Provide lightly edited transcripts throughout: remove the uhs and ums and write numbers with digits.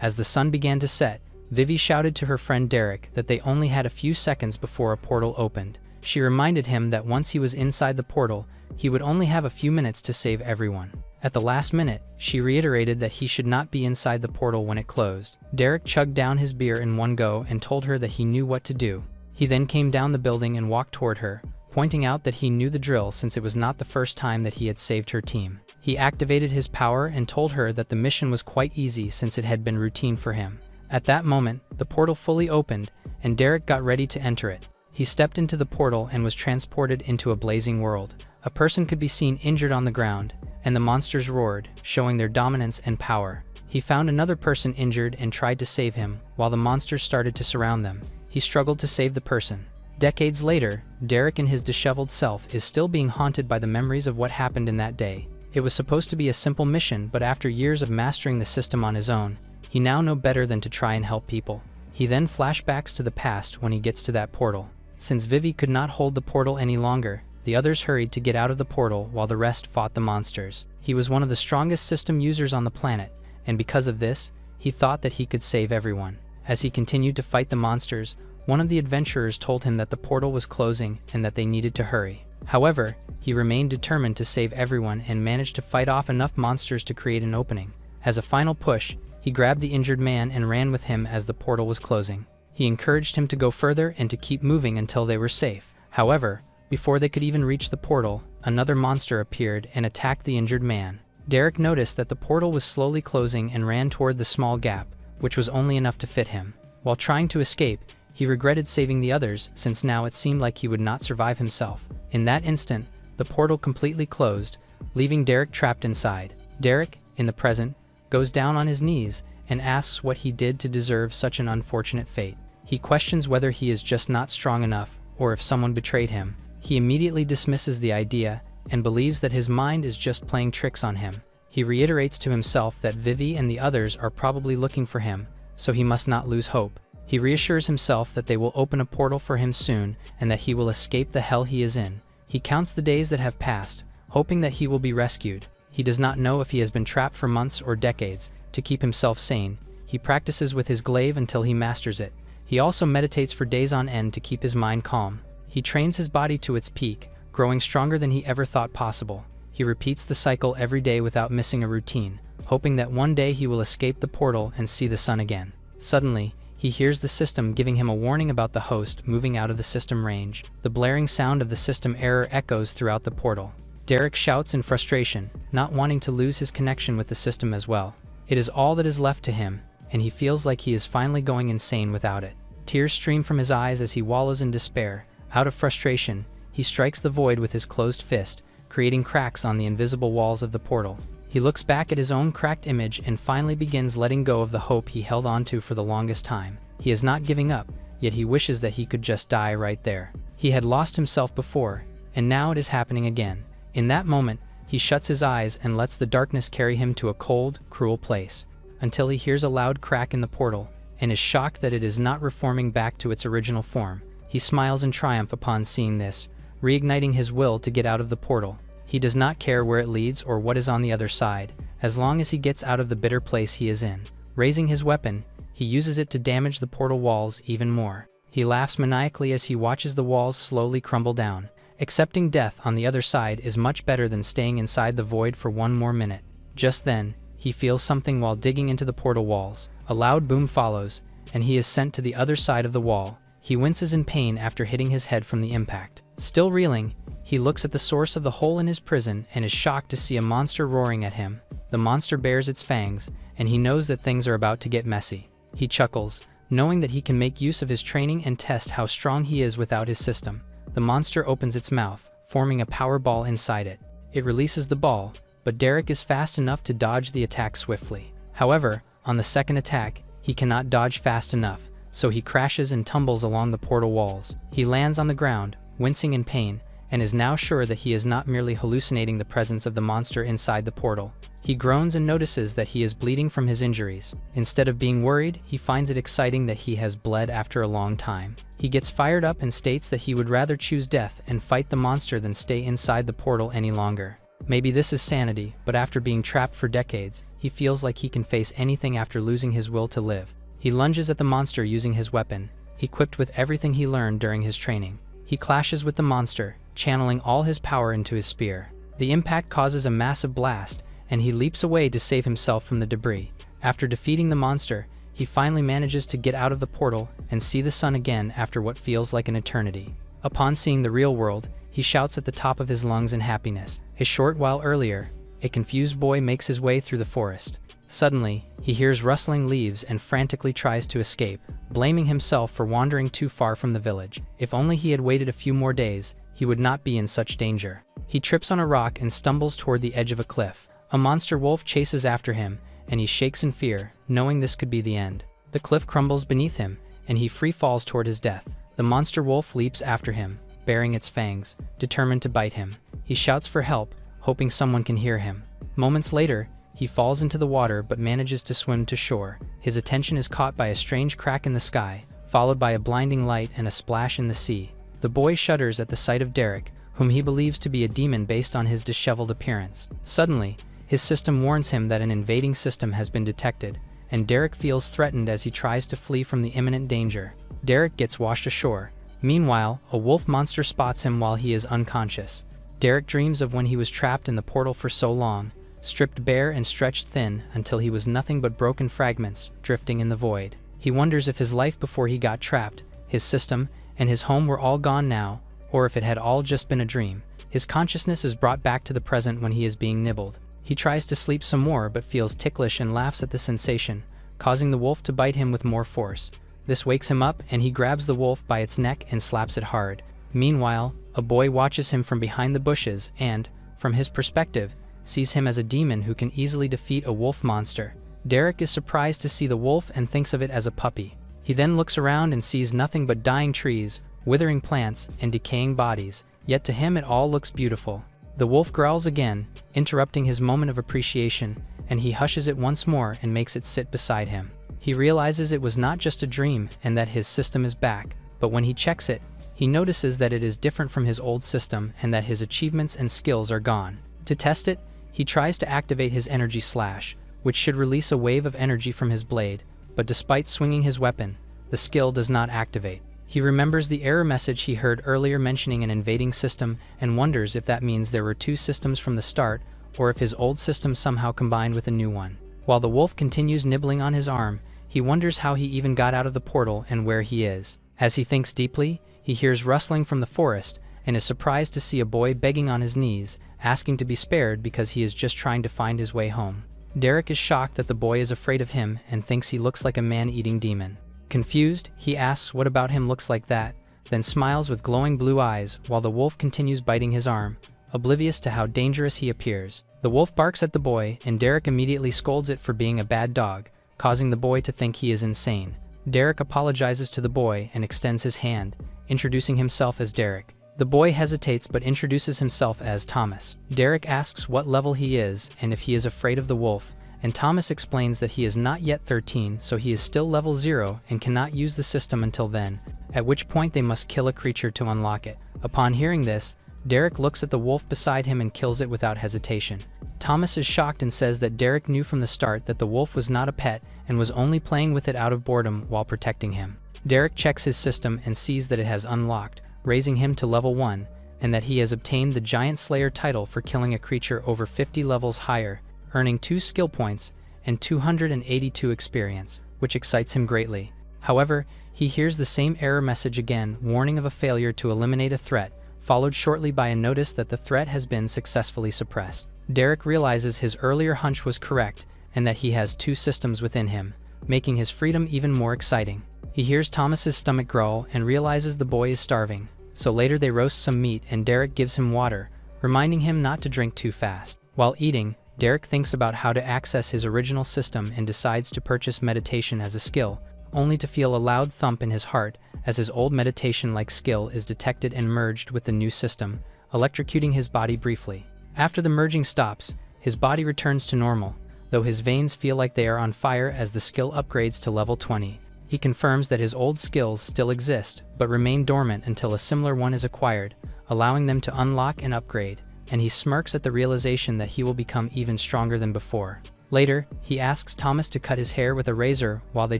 As the sun began to set, Vivi shouted to her friend Derek that they only had a few seconds before a portal opened. She reminded him that once he was inside the portal, he would only have a few minutes to save everyone. At the last minute, she reiterated that he should not be inside the portal when it closed. Derek chugged down his beer in one go and told her that he knew what to do. He then came down the building and walked toward her, pointing out that he knew the drill since it was not the first time that he had saved her team. He activated his power and told her that the mission was quite easy since it had been routine for him. At that moment, the portal fully opened, and Derek got ready to enter it. He stepped into the portal and was transported into a blazing world. A person could be seen injured on the ground, and the monsters roared, showing their dominance and power. He found another person injured and tried to save him, while the monsters started to surround them. He struggled to save the person. Decades later, Derek in his disheveled self is still being haunted by the memories of what happened in that day. It was supposed to be a simple mission, but after years of mastering the system on his own, he now knows better than to try and help people. He then flashbacks to the past when he gets to that portal. Since Vivi could not hold the portal any longer, the others hurried to get out of the portal while the rest fought the monsters. He was one of the strongest system users on the planet, and because of this, he thought that he could save everyone. As he continued to fight the monsters, one of the adventurers told him that the portal was closing and that they needed to hurry. However, he remained determined to save everyone and managed to fight off enough monsters to create an opening. As a final push, he grabbed the injured man and ran with him as the portal was closing. He encouraged him to go further and to keep moving until they were safe. However, before they could even reach the portal, another monster appeared and attacked the injured man. Derek noticed that the portal was slowly closing and ran toward the small gap, which was only enough to fit him. While trying to escape, he regretted saving the others since now it seemed like he would not survive himself. In that instant, the portal completely closed, leaving Derek trapped inside. Derek, in the present, goes down on his knees and asks what he did to deserve such an unfortunate fate. He questions whether he is just not strong enough or if someone betrayed him. He immediately dismisses the idea and believes that his mind is just playing tricks on him. He reiterates to himself that Vivi and the others are probably looking for him, so he must not lose hope. He reassures himself that they will open a portal for him soon and that he will escape the hell he is in. He counts the days that have passed, hoping that he will be rescued. He does not know if he has been trapped for months or decades. To keep himself sane, he practices with his glaive until he masters it. He also meditates for days on end to keep his mind calm. He trains his body to its peak, growing stronger than he ever thought possible. He repeats the cycle every day without missing a routine, hoping that one day he will escape the portal and see the sun again. Suddenly, he hears the system giving him a warning about the host moving out of the system range. The blaring sound of the system error echoes throughout the portal. Derek shouts in frustration, not wanting to lose his connection with the system as well. It is all that is left to him, and he feels like he is finally going insane without it. Tears stream from his eyes as he wallows in despair. Out of frustration, he strikes the void with his closed fist, creating cracks on the invisible walls of the portal. He looks back at his own cracked image and finally begins letting go of the hope he held onto for the longest time. He is not giving up, yet he wishes that he could just die right there. He had lost himself before, and now it is happening again. In that moment, he shuts his eyes and lets the darkness carry him to a cold, cruel place, until he hears a loud crack in the portal, and is shocked that it is not reforming back to its original form. He smiles in triumph upon seeing this, reigniting his will to get out of the portal. He does not care where it leads or what is on the other side, as long as he gets out of the bitter place he is in. Raising his weapon, he uses it to damage the portal walls even more. He laughs maniacally as he watches the walls slowly crumble down. Accepting death on the other side is much better than staying inside the void for one more minute. Just then, he feels something while digging into the portal walls. A loud boom follows, and he is sent to the other side of the wall. He winces in pain after hitting his head from the impact. Still reeling, he looks at the source of the hole in his prison and is shocked to see a monster roaring at him. The monster bares its fangs, and he knows that things are about to get messy. He chuckles, knowing that he can make use of his training and test how strong he is without his system. The monster opens its mouth, forming a power ball inside it. It releases the ball, but Derek is fast enough to dodge the attack swiftly. However, on the second attack, he cannot dodge fast enough, so he crashes and tumbles along the portal walls. He lands on the ground, wincing in pain, and is now sure that he is not merely hallucinating the presence of the monster inside the portal. He groans and notices that he is bleeding from his injuries. Instead of being worried, he finds it exciting that he has bled after a long time. He gets fired up and states that he would rather choose death and fight the monster than stay inside the portal any longer. Maybe this is sanity, but after being trapped for decades, he he feels like he can face anything after losing his will to live. He lunges at the monster using his weapon, equipped with everything he learned during his training. He clashes with the monster, channeling all his power into his spear. The impact causes a massive blast, and he leaps away to save himself from the debris. After defeating the monster, he finally manages to get out of the portal and see the sun again after what feels like an eternity. Upon seeing the real world, he shouts at the top of his lungs in happiness. A short while earlier, a confused boy makes his way through the forest. Suddenly, he hears rustling leaves and frantically tries to escape, blaming himself for wandering too far from the village. If only he had waited a few more days, he would not be in such danger. He trips on a rock and stumbles toward the edge of a cliff. A monster wolf chases after him, and he shakes in fear, knowing this could be the end. The cliff crumbles beneath him, and he free falls toward his death. The monster wolf leaps after him, baring its fangs, determined to bite him. He shouts for help, hoping someone can hear him. Moments later, he falls into the water but manages to swim to shore. His attention is caught by a strange crack in the sky, followed by a blinding light and a splash in the sea. The boy shudders at the sight of Derek, whom he believes to be a demon based on his disheveled appearance. Suddenly, his system warns him that an invading system has been detected, and Derek feels threatened as he tries to flee from the imminent danger. Derek gets washed ashore. Meanwhile, a wolf monster spots him while he is unconscious. Derek dreams of when he was trapped in the portal for so long, stripped bare and stretched thin until he was nothing but broken fragments drifting in the void. He wonders if his life before he got trapped, his system, and his home were all gone now, or if it had all just been a dream. His consciousness is brought back to the present when he is being nibbled. He tries to sleep some more but feels ticklish and laughs at the sensation, causing the wolf to bite him with more force. This wakes him up and he grabs the wolf by its neck and slaps it hard. Meanwhile, a boy watches him from behind the bushes and, from his perspective, sees him as a demon who can easily defeat a wolf monster. Derek is surprised to see the wolf and thinks of it as a puppy. He then looks around and sees nothing but dying trees, withering plants, and decaying bodies, yet to him it all looks beautiful. The wolf growls again, interrupting his moment of appreciation, and he hushes it once more and makes it sit beside him. He realizes it was not just a dream and that his system is back, but when he checks it, he notices that it is different from his old system and that his achievements and skills are gone. To test it, he tries to activate his energy slash, which should release a wave of energy from his blade, but despite swinging his weapon, the skill does not activate. He remembers the error message he heard earlier mentioning an invading system and wonders if that means there were two systems from the start or if his old system somehow combined with a new one. While the wolf continues nibbling on his arm, he wonders how he even got out of the portal and where he is. As he thinks deeply, he hears rustling from the forest and is surprised to see a boy begging on his knees, asking to be spared because he is just trying to find his way home. Derek is shocked that the boy is afraid of him and thinks he looks like a man-eating demon. Confused, he asks what about him looks like that, then smiles with glowing blue eyes while the wolf continues biting his arm, oblivious to how dangerous he appears. The wolf barks at the boy and Derek immediately scolds it for being a bad dog, causing the boy to think he is insane. Derek apologizes to the boy and extends his hand, introducing himself as Derek. The boy hesitates but introduces himself as Thomas. Derek asks what level he is and if he is afraid of the wolf, and Thomas explains that he is not yet 13, so he is still level 0 and cannot use the system until then, at which point they must kill a creature to unlock it. Upon hearing this, Derek looks at the wolf beside him and kills it without hesitation. Thomas is shocked and says that Derek knew from the start that the wolf was not a pet and was only playing with it out of boredom while protecting him. Derek checks his system and sees that it has unlocked, raising him to level 1, and that he has obtained the Giant Slayer title for killing a creature over 50 levels higher, earning 2 skill points and 282 experience, which excites him greatly. However, he hears the same error message again, warning of a failure to eliminate a threat, followed shortly by a notice that the threat has been successfully suppressed. Derek realizes his earlier hunch was correct and that he has 2 systems within him, making his freedom even more exciting. He hears Thomas's stomach growl and realizes the boy is starving, so later they roast some meat and Derek gives him water, reminding him not to drink too fast. While eating, Derek thinks about how to access his original system and decides to purchase meditation as a skill, only to feel a loud thump in his heart as his old meditation-like skill is detected and merged with the new system, electrocuting his body briefly. After the merging stops, his body returns to normal, though his veins feel like they are on fire as the skill upgrades to level 20. He confirms that his old skills still exist, but remain dormant until a similar one is acquired, allowing them to unlock and upgrade, and he smirks at the realization that he will become even stronger than before. Later, he asks Thomas to cut his hair with a razor while they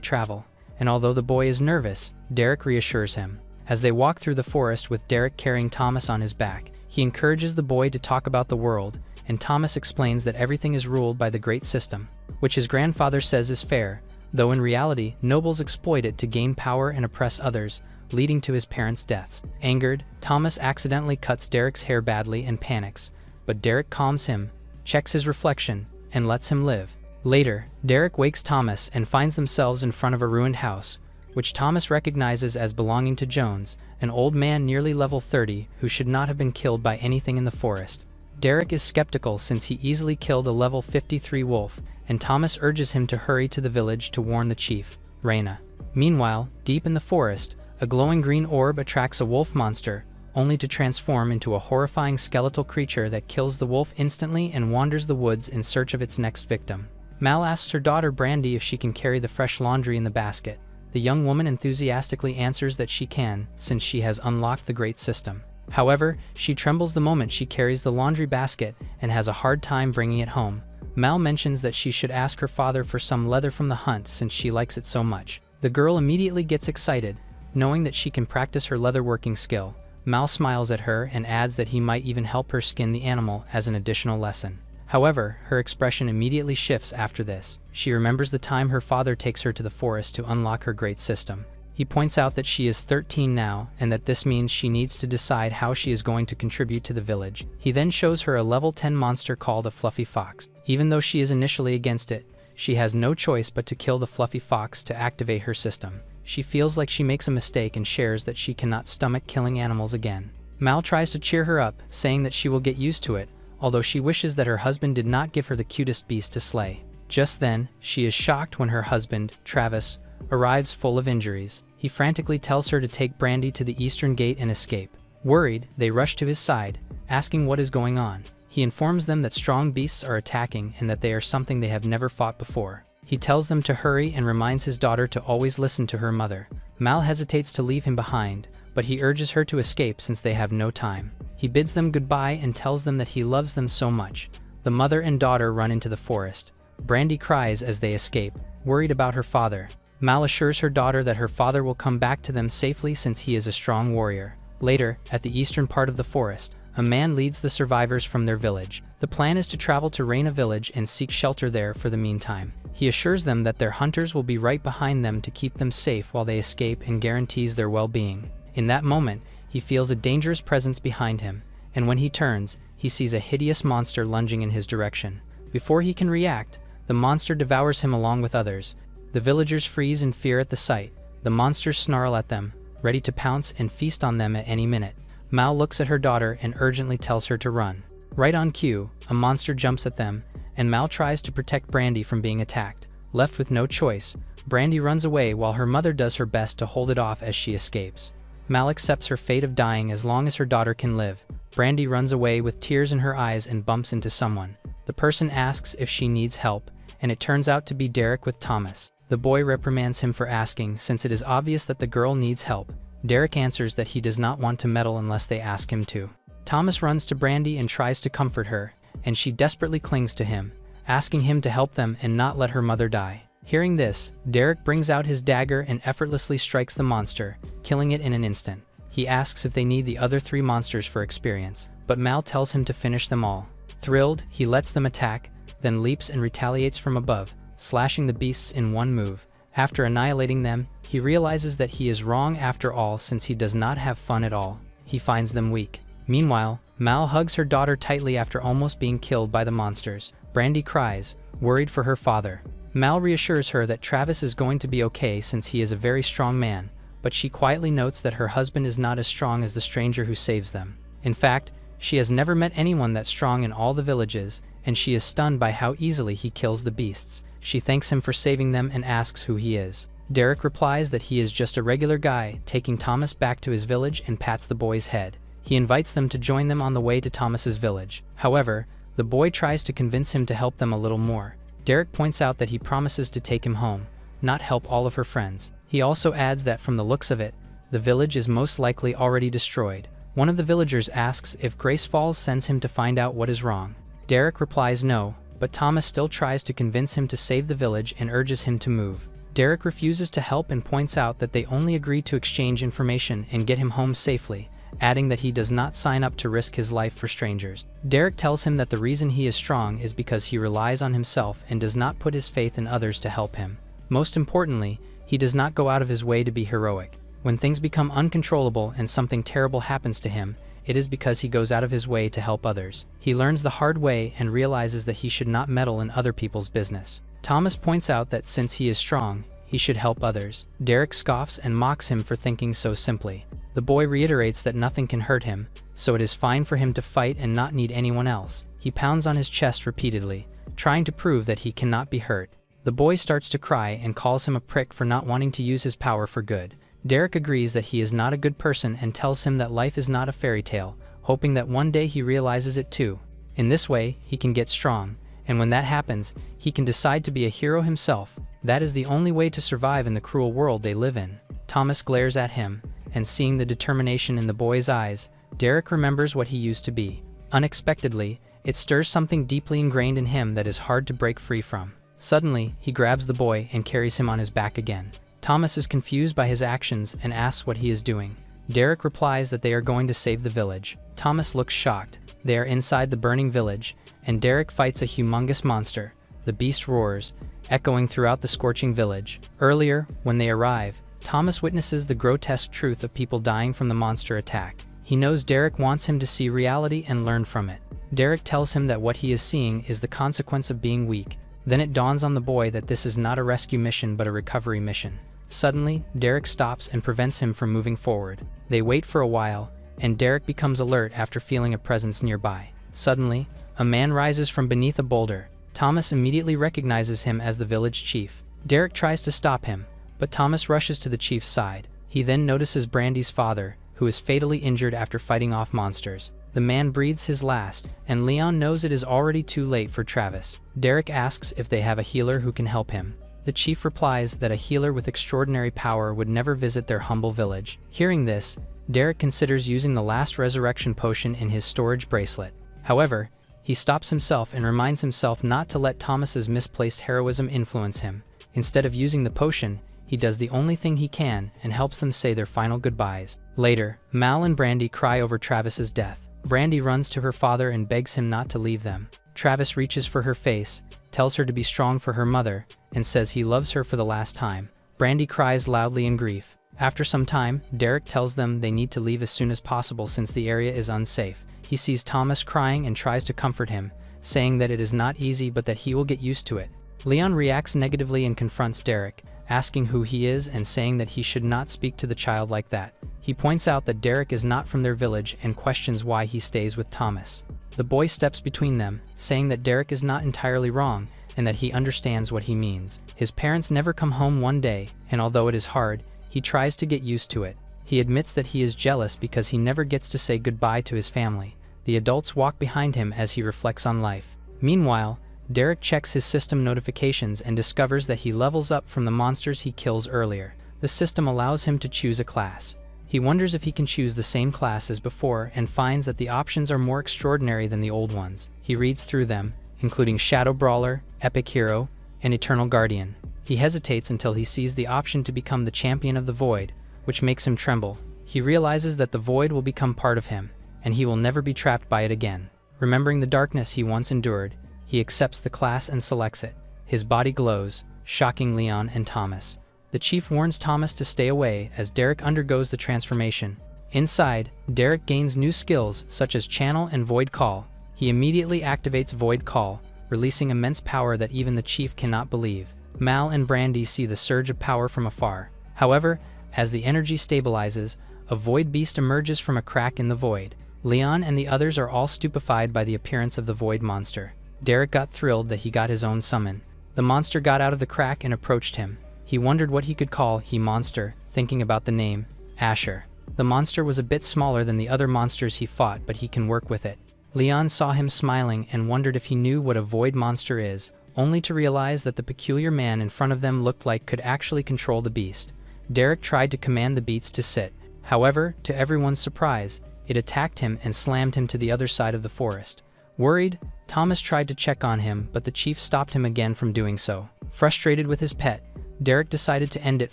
travel, and although the boy is nervous, Derek reassures him. As they walk through the forest with Derek carrying Thomas on his back, he encourages the boy to talk about the world, and Thomas explains that everything is ruled by the great system, which his grandfather says is fair, though in reality, nobles exploit it to gain power and oppress others, leading to his parents' deaths. Angered, Thomas accidentally cuts Derek's hair badly and panics, but Derek calms him, checks his reflection, and lets him live. Later, Derek wakes Thomas and finds themselves in front of a ruined house, which Thomas recognizes as belonging to Jones, an old man nearly level 30 who should not have been killed by anything in the forest. Derek is skeptical since he easily killed a level 53 wolf, and Thomas urges him to hurry to the village to warn the chief, Raina. Meanwhile, deep in the forest, a glowing green orb attracts a wolf monster, only to transform into a horrifying skeletal creature that kills the wolf instantly and wanders the woods in search of its next victim. Mal asks her daughter Brandy if she can carry the fresh laundry in the basket. The young woman enthusiastically answers that she can, since she has unlocked the great system. However, she trembles the moment she carries the laundry basket and has a hard time bringing it home. Mal mentions that she should ask her father for some leather from the hunt since she likes it so much. The girl immediately gets excited, knowing that she can practice her leatherworking skill. Mal smiles at her and adds that he might even help her skin the animal as an additional lesson. However, her expression immediately shifts after this. She remembers the time her father takes her to the forest to unlock her great system. He points out that she is 13 now, and that this means she needs to decide how she is going to contribute to the village. He then shows her a level 10 monster called a fluffy fox. Even though she is initially against it, she has no choice but to kill the fluffy fox to activate her system. She feels like she makes a mistake and shares that she cannot stomach killing animals again. Mal tries to cheer her up, saying that she will get used to it, although she wishes that her husband did not give her the cutest beast to slay. Just then, she is shocked when her husband, Travis, arrives full of injuries. He frantically tells her to take Brandy to the eastern gate and escape. Worried, they rush to his side, asking what is going on. He informs them that strong beasts are attacking and that they are something they have never fought before. He tells them to hurry and reminds his daughter to always listen to her mother. Mal hesitates to leave him behind, but he urges her to escape since they have no time. He bids them goodbye and tells them that he loves them so much. The mother and daughter run into the forest. Brandy cries as they escape, worried about her father. Mal assures her daughter that her father will come back to them safely since he is a strong warrior. Later, at the eastern part of the forest, a man leads the survivors from their village. The plan is to travel to Reina village and seek shelter there for the meantime. He assures them that their hunters will be right behind them to keep them safe while they escape and guarantees their well-being. In that moment, he feels a dangerous presence behind him, and when he turns, he sees a hideous monster lunging in his direction. Before he can react, the monster devours him along with others. The villagers freeze in fear at the sight. The monsters snarl at them, ready to pounce and feast on them at any minute. Mal looks at her daughter and urgently tells her to run. Right on cue, a monster jumps at them, and Mal tries to protect Brandy from being attacked. Left with no choice, Brandy runs away while her mother does her best to hold it off as she escapes. Mal accepts her fate of dying as long as her daughter can live. Brandy runs away with tears in her eyes and bumps into someone. The person asks if she needs help, and it turns out to be Derek with Thomas. The boy reprimands him for asking since it is obvious that the girl needs help. Derek answers that he does not want to meddle unless they ask him to. Thomas runs to Brandy and tries to comfort her, and she desperately clings to him, asking him to help them and not let her mother die. Hearing this, Derek brings out his dagger and effortlessly strikes the monster, killing it in an instant. He asks if they need the other 3 monsters for experience, but Mal tells him to finish them all. Thrilled, he lets them attack, then leaps and retaliates from above, slashing the beasts in one move. After annihilating them, he realizes that he is wrong after all since he does not have fun at all. He finds them weak. Meanwhile, Mal hugs her daughter tightly after almost being killed by the monsters. Brandy cries, worried for her father. Mal reassures her that Travis is going to be okay since he is a very strong man, but she quietly notes that her husband is not as strong as the stranger who saves them. In fact, she has never met anyone that strong in all the villages, and she is stunned by how easily he kills the beasts. She thanks him for saving them and asks who he is. Derek replies that he is just a regular guy, taking Thomas back to his village and pats the boy's head. He invites them to join them on the way to Thomas's village. However, the boy tries to convince him to help them a little more. Derek points out that he promises to take him home, not help all of her friends. He also adds that from the looks of it, the village is most likely already destroyed. One of the villagers asks if Grace Falls sends him to find out what is wrong. Derek replies no, but Thomas still tries to convince him to save the village and urges him to move. Derek refuses to help and points out that they only agree to exchange information and get him home safely, adding that he does not sign up to risk his life for strangers. Derek tells him that the reason he is strong is because he relies on himself and does not put his faith in others to help him. Most importantly, he does not go out of his way to be heroic. When things become uncontrollable and something terrible happens to him, it is because he goes out of his way to help others. He learns the hard way and realizes that he should not meddle in other people's business. Thomas points out that since he is strong, he should help others. Derek scoffs and mocks him for thinking so simply. The boy reiterates that nothing can hurt him, so it is fine for him to fight and not need anyone else. He pounds on his chest repeatedly, trying to prove that he cannot be hurt. The boy starts to cry and calls him a prick for not wanting to use his power for good. Derek agrees that he is not a good person and tells him that life is not a fairy tale, hoping that one day he realizes it too. In this way, he can get strong, and when that happens, he can decide to be a hero himself. That is the only way to survive in the cruel world they live in. Thomas glares at him, and seeing the determination in the boy's eyes, Derek remembers what he used to be. Unexpectedly, it stirs something deeply ingrained in him that is hard to break free from. Suddenly, he grabs the boy and carries him on his back again. Thomas is confused by his actions and asks what he is doing. Derek replies that they are going to save the village. Thomas looks shocked. They are inside the burning village, and Derek fights a humongous monster. The beast roars, echoing throughout the scorching village. Earlier, when they arrive, Thomas witnesses the grotesque truth of people dying from the monster attack. He knows Derek wants him to see reality and learn from it. Derek tells him that what he is seeing is the consequence of being weak. Then it dawns on the boy that this is not a rescue mission but a recovery mission. Suddenly, Derek stops and prevents him from moving forward. They wait for a while, and Derek becomes alert after feeling a presence nearby. Suddenly, a man rises from beneath a boulder. Thomas immediately recognizes him as the village chief. Derek tries to stop him, but Thomas rushes to the chief's side. He then notices Brandy's father, who is fatally injured after fighting off monsters. The man breathes his last, and Leon knows it is already too late for Travis. Derek asks if they have a healer who can help him. The chief replies that a healer with extraordinary power would never visit their humble village. Hearing this, Derek considers using the last resurrection potion in his storage bracelet. However, he stops himself and reminds himself not to let Thomas's misplaced heroism influence him. Instead of using the potion, he does the only thing he can and helps them say their final goodbyes. Later, Mal and Brandy cry over Travis's death. Brandy runs to her father and begs him not to leave them. Travis reaches for her face, tells her to be strong for her mother, and says he loves her for the last time. Brandy cries loudly in grief. After some time, Derek tells them they need to leave as soon as possible since the area is unsafe. He sees Thomas crying and tries to comfort him, saying that it is not easy but that he will get used to it. Leon reacts negatively and confronts Derek, asking who he is and saying that he should not speak to the child like that. He points out that Derek is not from their village and questions why he stays with Thomas. The boy steps between them, saying that Derek is not entirely wrong and that he understands what he means. His parents never come home one day, and although it is hard, he tries to get used to it. He admits that he is jealous because he never gets to say goodbye to his family. The adults walk behind him as he reflects on life. Meanwhile, Derek checks his system notifications and discovers that he levels up from the monsters he kills earlier. The system allows him to choose a class. He wonders if he can choose the same class as before and finds that the options are more extraordinary than the old ones. He reads through them, including Shadow Brawler, Epic Hero, and Eternal Guardian. He hesitates until he sees the option to become the Champion of the Void, which makes him tremble. He realizes that the Void will become part of him, and he will never be trapped by it again. Remembering the darkness he once endured, he accepts the class and selects it. His body glows, shocking Leon and Thomas. The chief warns Thomas to stay away as Derek undergoes the transformation. Inside, Derek gains new skills such as Channel and Void Call. He immediately activates Void Call, releasing immense power that even the chief cannot believe. Mal and Brandy see the surge of power from afar. However, as the energy stabilizes, a void beast emerges from a crack in the void. Leon and the others are all stupefied by the appearance of the void monster. Derek got thrilled that he got his own summon. The monster got out of the crack and approached him. He wondered what he could call he monster, thinking about the name, Asher. The monster was a bit smaller than the other monsters he fought, but he can work with it. Leon saw him smiling and wondered if he knew what a void monster is, only to realize that the peculiar man in front of them looked like could actually control the beast. Derek tried to command the beast to sit. However, to everyone's surprise, it attacked him and slammed him to the other side of the forest. Worried, Thomas tried to check on him, but the chief stopped him again from doing so. Frustrated with his pet, Derek decided to end it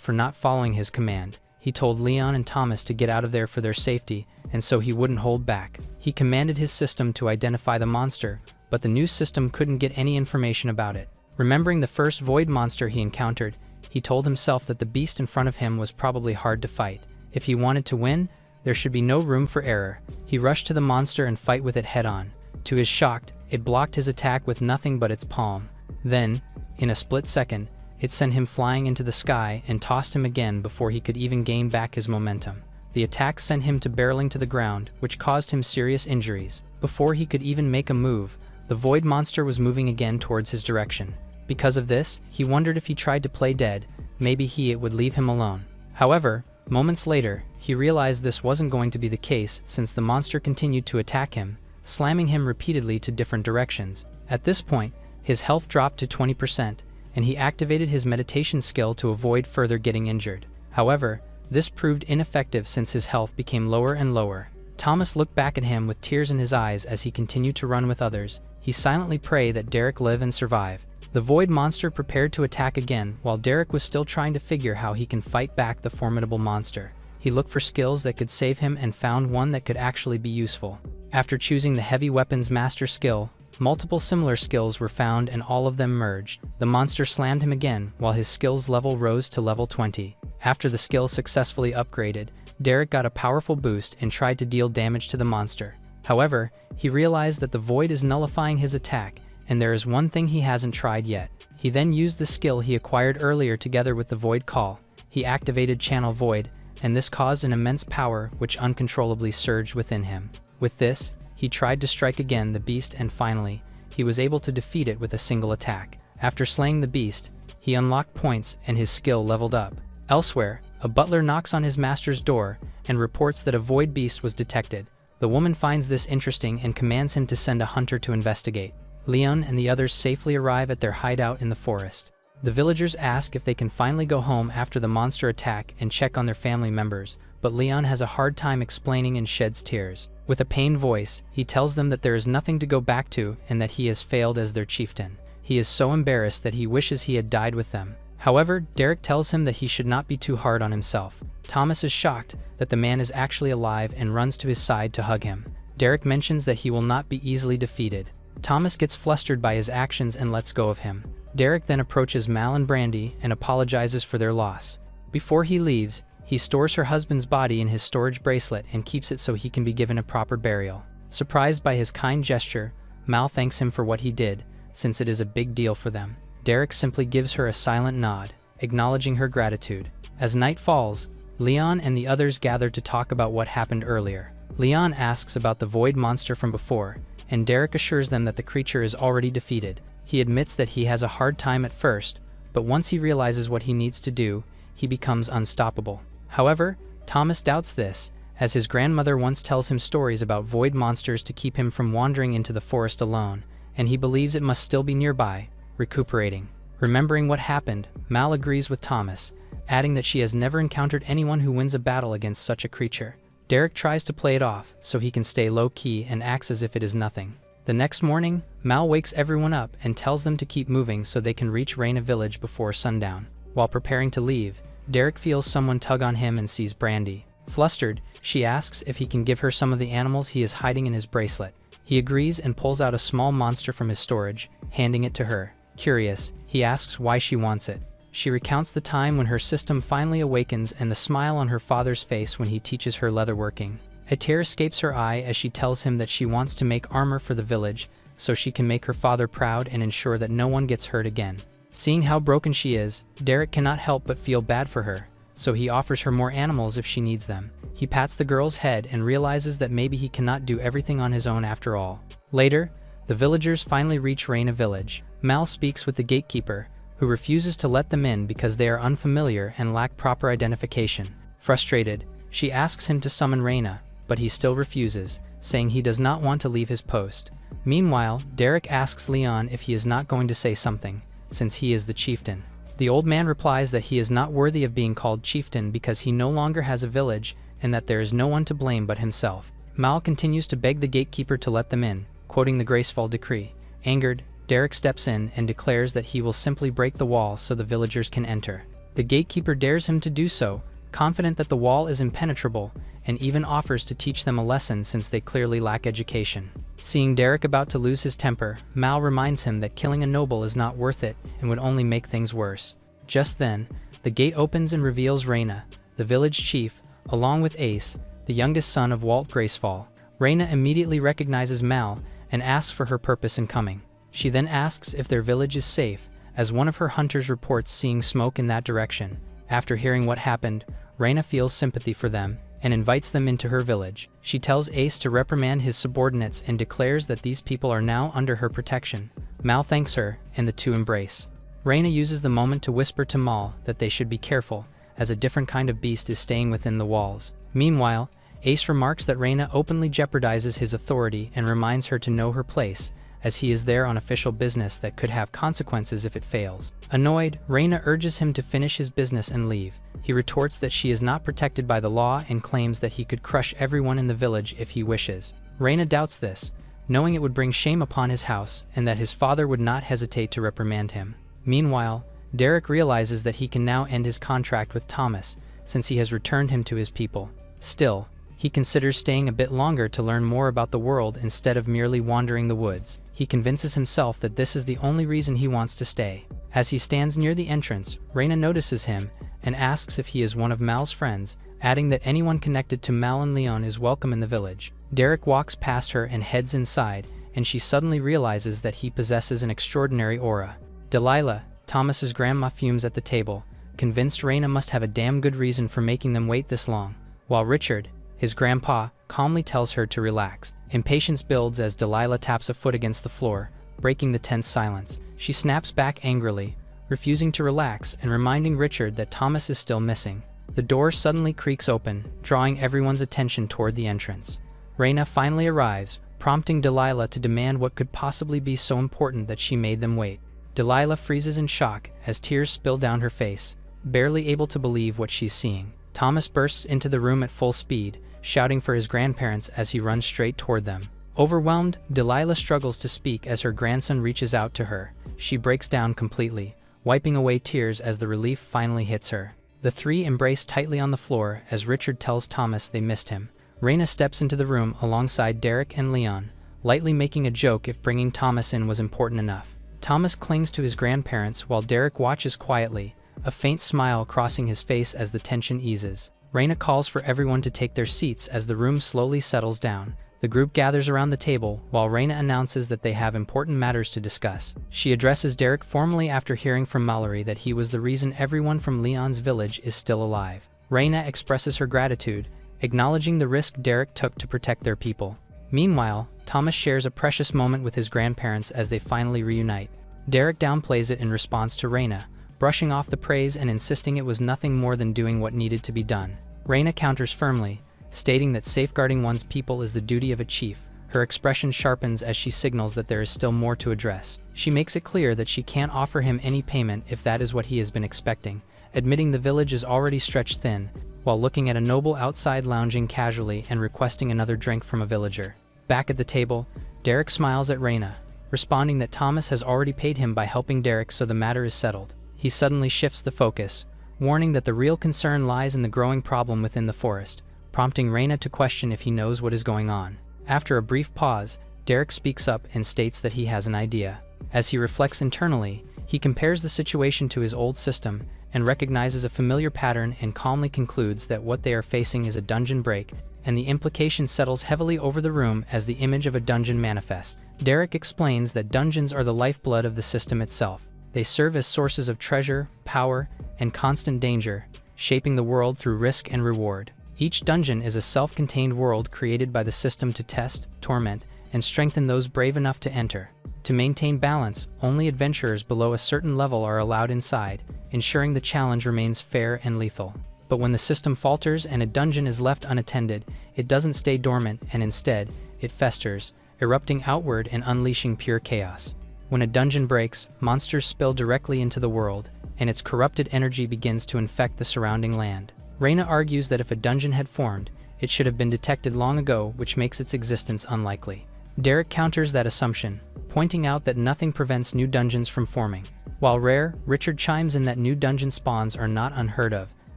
for not following his command. He told Leon and Thomas to get out of there for their safety, and so he wouldn't hold back. He commanded his system to identify the monster, but the new system couldn't get any information about it. Remembering the first void monster he encountered, he told himself that the beast in front of him was probably hard to fight. If he wanted to win, there should be no room for error. He rushed to the monster and fight with it head-on. To his shock, it blocked his attack with nothing but its palm. Then, in a split second, it sent him flying into the sky and tossed him again before he could even gain back his momentum. The attack sent him barreling to the ground, which caused him serious injuries. Before he could even make a move, the void monster was moving again towards his direction. Because of this, he wondered if he tried to play dead, maybe it would leave him alone. However, moments later, he realized this wasn't going to be the case since the monster continued to attack him, slamming him repeatedly to different directions. At this point, his health dropped to 20%, and he activated his meditation skill to avoid further getting injured. However, this proved ineffective since his health became lower and lower. Thomas looked back at him with tears in his eyes as he continued to run with others. He silently prayed that Derek live and survive. The void monster prepared to attack again while Derek was still trying to figure how he can fight back the formidable monster. He looked for skills that could save him and found one that could actually be useful. After choosing the heavy weapons master skill, multiple similar skills were found and all of them merged. The monster slammed him again while his skills level rose to level 20. After the skill successfully upgraded, Derek got a powerful boost and tried to deal damage to the monster. However, he realized that the void is nullifying his attack, and there is one thing he hasn't tried yet. He then used the skill he acquired earlier together with the void call. He activated Channel Void, and this caused an immense power which uncontrollably surged within him. With this, he tried to strike again the beast and finally, he was able to defeat it with a single attack. After slaying the beast, he unlocked points and his skill leveled up. Elsewhere, a butler knocks on his master's door and reports that a void beast was detected. The woman finds this interesting and commands him to send a hunter to investigate. Leon and the others safely arrive at their hideout in the forest. The villagers ask if they can finally go home after the monster attack and check on their family members, but Leon has a hard time explaining and sheds tears. With a pained voice, he tells them that there is nothing to go back to and that he has failed as their chieftain. He is so embarrassed that he wishes he had died with them. However, Derek tells him that he should not be too hard on himself. Thomas is shocked that the man is actually alive and runs to his side to hug him. Derek mentions that he will not be easily defeated. Thomas gets flustered by his actions and lets go of him. Derek then approaches Mal and Brandy and apologizes for their loss. Before he leaves, he stores her husband's body in his storage bracelet and keeps it so he can be given a proper burial. Surprised by his kind gesture, Mal thanks him for what he did, since it is a big deal for them. Derek simply gives her a silent nod, acknowledging her gratitude. As night falls, Leon and the others gather to talk about what happened earlier. Leon asks about the void monster from before, and Derek assures them that the creature is already defeated. He admits that he has a hard time at first, but once he realizes what he needs to do, he becomes unstoppable. However, Thomas doubts this, as his grandmother once tells him stories about void monsters to keep him from wandering into the forest alone, and he believes it must still be nearby, recuperating. Remembering what happened, Mal agrees with Thomas, adding that she has never encountered anyone who wins a battle against such a creature. Derek tries to play it off so he can stay low-key and acts as if it is nothing. The next morning, Mal wakes everyone up and tells them to keep moving so they can reach Reina village before sundown. While preparing to leave, Derek feels someone tug on him and sees Brandy. Flustered, she asks if he can give her some of the animals he is hiding in his bracelet. He agrees and pulls out a small monster from his storage, handing it to her. Curious, he asks why she wants it. She recounts the time when her system finally awakens and the smile on her father's face when he teaches her leatherworking. A tear escapes her eye as she tells him that she wants to make armor for the village so she can make her father proud and ensure that no one gets hurt again. Seeing how broken she is, Derek cannot help but feel bad for her, so he offers her more animals if she needs them. He pats the girl's head and realizes that maybe he cannot do everything on his own after all. Later, the villagers finally reach Reina village. Mal speaks with the gatekeeper, who refuses to let them in because they are unfamiliar and lack proper identification. Frustrated, she asks him to summon Reina, but he still refuses, saying he does not want to leave his post. Meanwhile, Derek asks Leon if he is not going to say something, since he is the chieftain. The old man replies that he is not worthy of being called chieftain because he no longer has a village and that there is no one to blame but himself. Mal continues to beg the gatekeeper to let them in, quoting the graceful decree. Angered, Derek steps in and declares that he will simply break the wall so the villagers can enter. The gatekeeper dares him to do so, confident that the wall is impenetrable, and even offers to teach them a lesson since they clearly lack education. Seeing Derek about to lose his temper, Mal reminds him that killing a noble is not worth it and would only make things worse. Just then, the gate opens and reveals Reyna, the village chief, along with Ace, the youngest son of Walt Gracefall. Reyna immediately recognizes Mal and asks for her purpose in coming. She then asks if their village is safe, as one of her hunters reports seeing smoke in that direction. After hearing what happened, Reyna feels sympathy for them and invites them into her village. She tells Ace to reprimand his subordinates and declares that these people are now under her protection. Mal thanks her, and the two embrace. Reyna uses the moment to whisper to Mal that they should be careful, as a different kind of beast is staying within the walls. Meanwhile, Ace remarks that Reyna openly jeopardizes his authority and reminds her to know her place, as he is there on official business that could have consequences if it fails. Annoyed, Reyna urges him to finish his business and leave. He retorts that she is not protected by the law and claims that he could crush everyone in the village if he wishes. Reyna doubts this, knowing it would bring shame upon his house and that his father would not hesitate to reprimand him. Meanwhile, Derek realizes that he can now end his contract with Thomas, since he has returned him to his people. Still, he considers staying a bit longer to learn more about the world instead of merely wandering the woods. He convinces himself that this is the only reason he wants to stay. As he stands near the entrance, Reyna notices him and asks if he is one of Mal's friends, adding that anyone connected to Mal and Leon is welcome in the village. Derek walks past her and heads inside, and she suddenly realizes that he possesses an extraordinary aura. Delilah, Thomas's grandma, fumes at the table, convinced Reyna must have a damn good reason for making them wait this long, while Richard, his grandpa, calmly tells her to relax. Impatience builds as Delilah taps a foot against the floor, breaking the tense silence. She snaps back angrily, refusing to relax and reminding Richard that Thomas is still missing. The door suddenly creaks open, drawing everyone's attention toward the entrance. Reyna finally arrives, prompting Delilah to demand what could possibly be so important that she made them wait. Delilah freezes in shock as tears spill down her face, barely able to believe what she's seeing. Thomas bursts into the room at full speed, shouting for his grandparents as he runs straight toward them. Overwhelmed, Delilah struggles to speak as her grandson reaches out to her. She breaks down completely, wiping away tears as the relief finally hits her. The three embrace tightly on the floor as Richard tells Thomas they missed him. Reyna steps into the room alongside Derek and Leon, lightly making a joke if bringing Thomas in was important enough. Thomas clings to his grandparents while Derek watches quietly, a faint smile crossing his face as the tension eases. Reyna calls for everyone to take their seats as the room slowly settles down. The group gathers around the table while Reyna announces that they have important matters to discuss. She addresses Derek formally after hearing from Mallory that he was the reason everyone from Leon's village is still alive. Reyna expresses her gratitude, acknowledging the risk Derek took to protect their people. Meanwhile, Thomas shares a precious moment with his grandparents as they finally reunite. Derek downplays it in response to Reyna, brushing off the praise and insisting it was nothing more than doing what needed to be done. Reyna counters firmly, stating that safeguarding one's people is the duty of a chief. Her expression sharpens as she signals that there is still more to address. She makes it clear that she can't offer him any payment if that is what he has been expecting, admitting the village is already stretched thin, while looking at a noble outside lounging casually and requesting another drink from a villager. Back at the table, Derek smiles at Reyna, responding that Thomas has already paid him by helping Derek, so the matter is settled. He suddenly shifts the focus, warning that the real concern lies in the growing problem within the forest, prompting Reyna to question if he knows what is going on. After a brief pause, Derek speaks up and states that he has an idea. As he reflects internally, he compares the situation to his old system and recognizes a familiar pattern and calmly concludes that what they are facing is a dungeon break, and the implication settles heavily over the room as the image of a dungeon manifests. Derek explains that dungeons are the lifeblood of the system itself. They serve as sources of treasure, power, and constant danger, shaping the world through risk and reward. Each dungeon is a self-contained world created by the system to test, torment, and strengthen those brave enough to enter. To maintain balance, only adventurers below a certain level are allowed inside, ensuring the challenge remains fair and lethal. But when the system falters and a dungeon is left unattended, it doesn't stay dormant, and instead, it festers, erupting outward and unleashing pure chaos. When a dungeon breaks, monsters spill directly into the world, and its corrupted energy begins to infect the surrounding land. Reyna argues that if a dungeon had formed, it should have been detected long ago, which makes its existence unlikely. Derek counters that assumption, pointing out that nothing prevents new dungeons from forming. While rare, Richard chimes in that new dungeon spawns are not unheard of,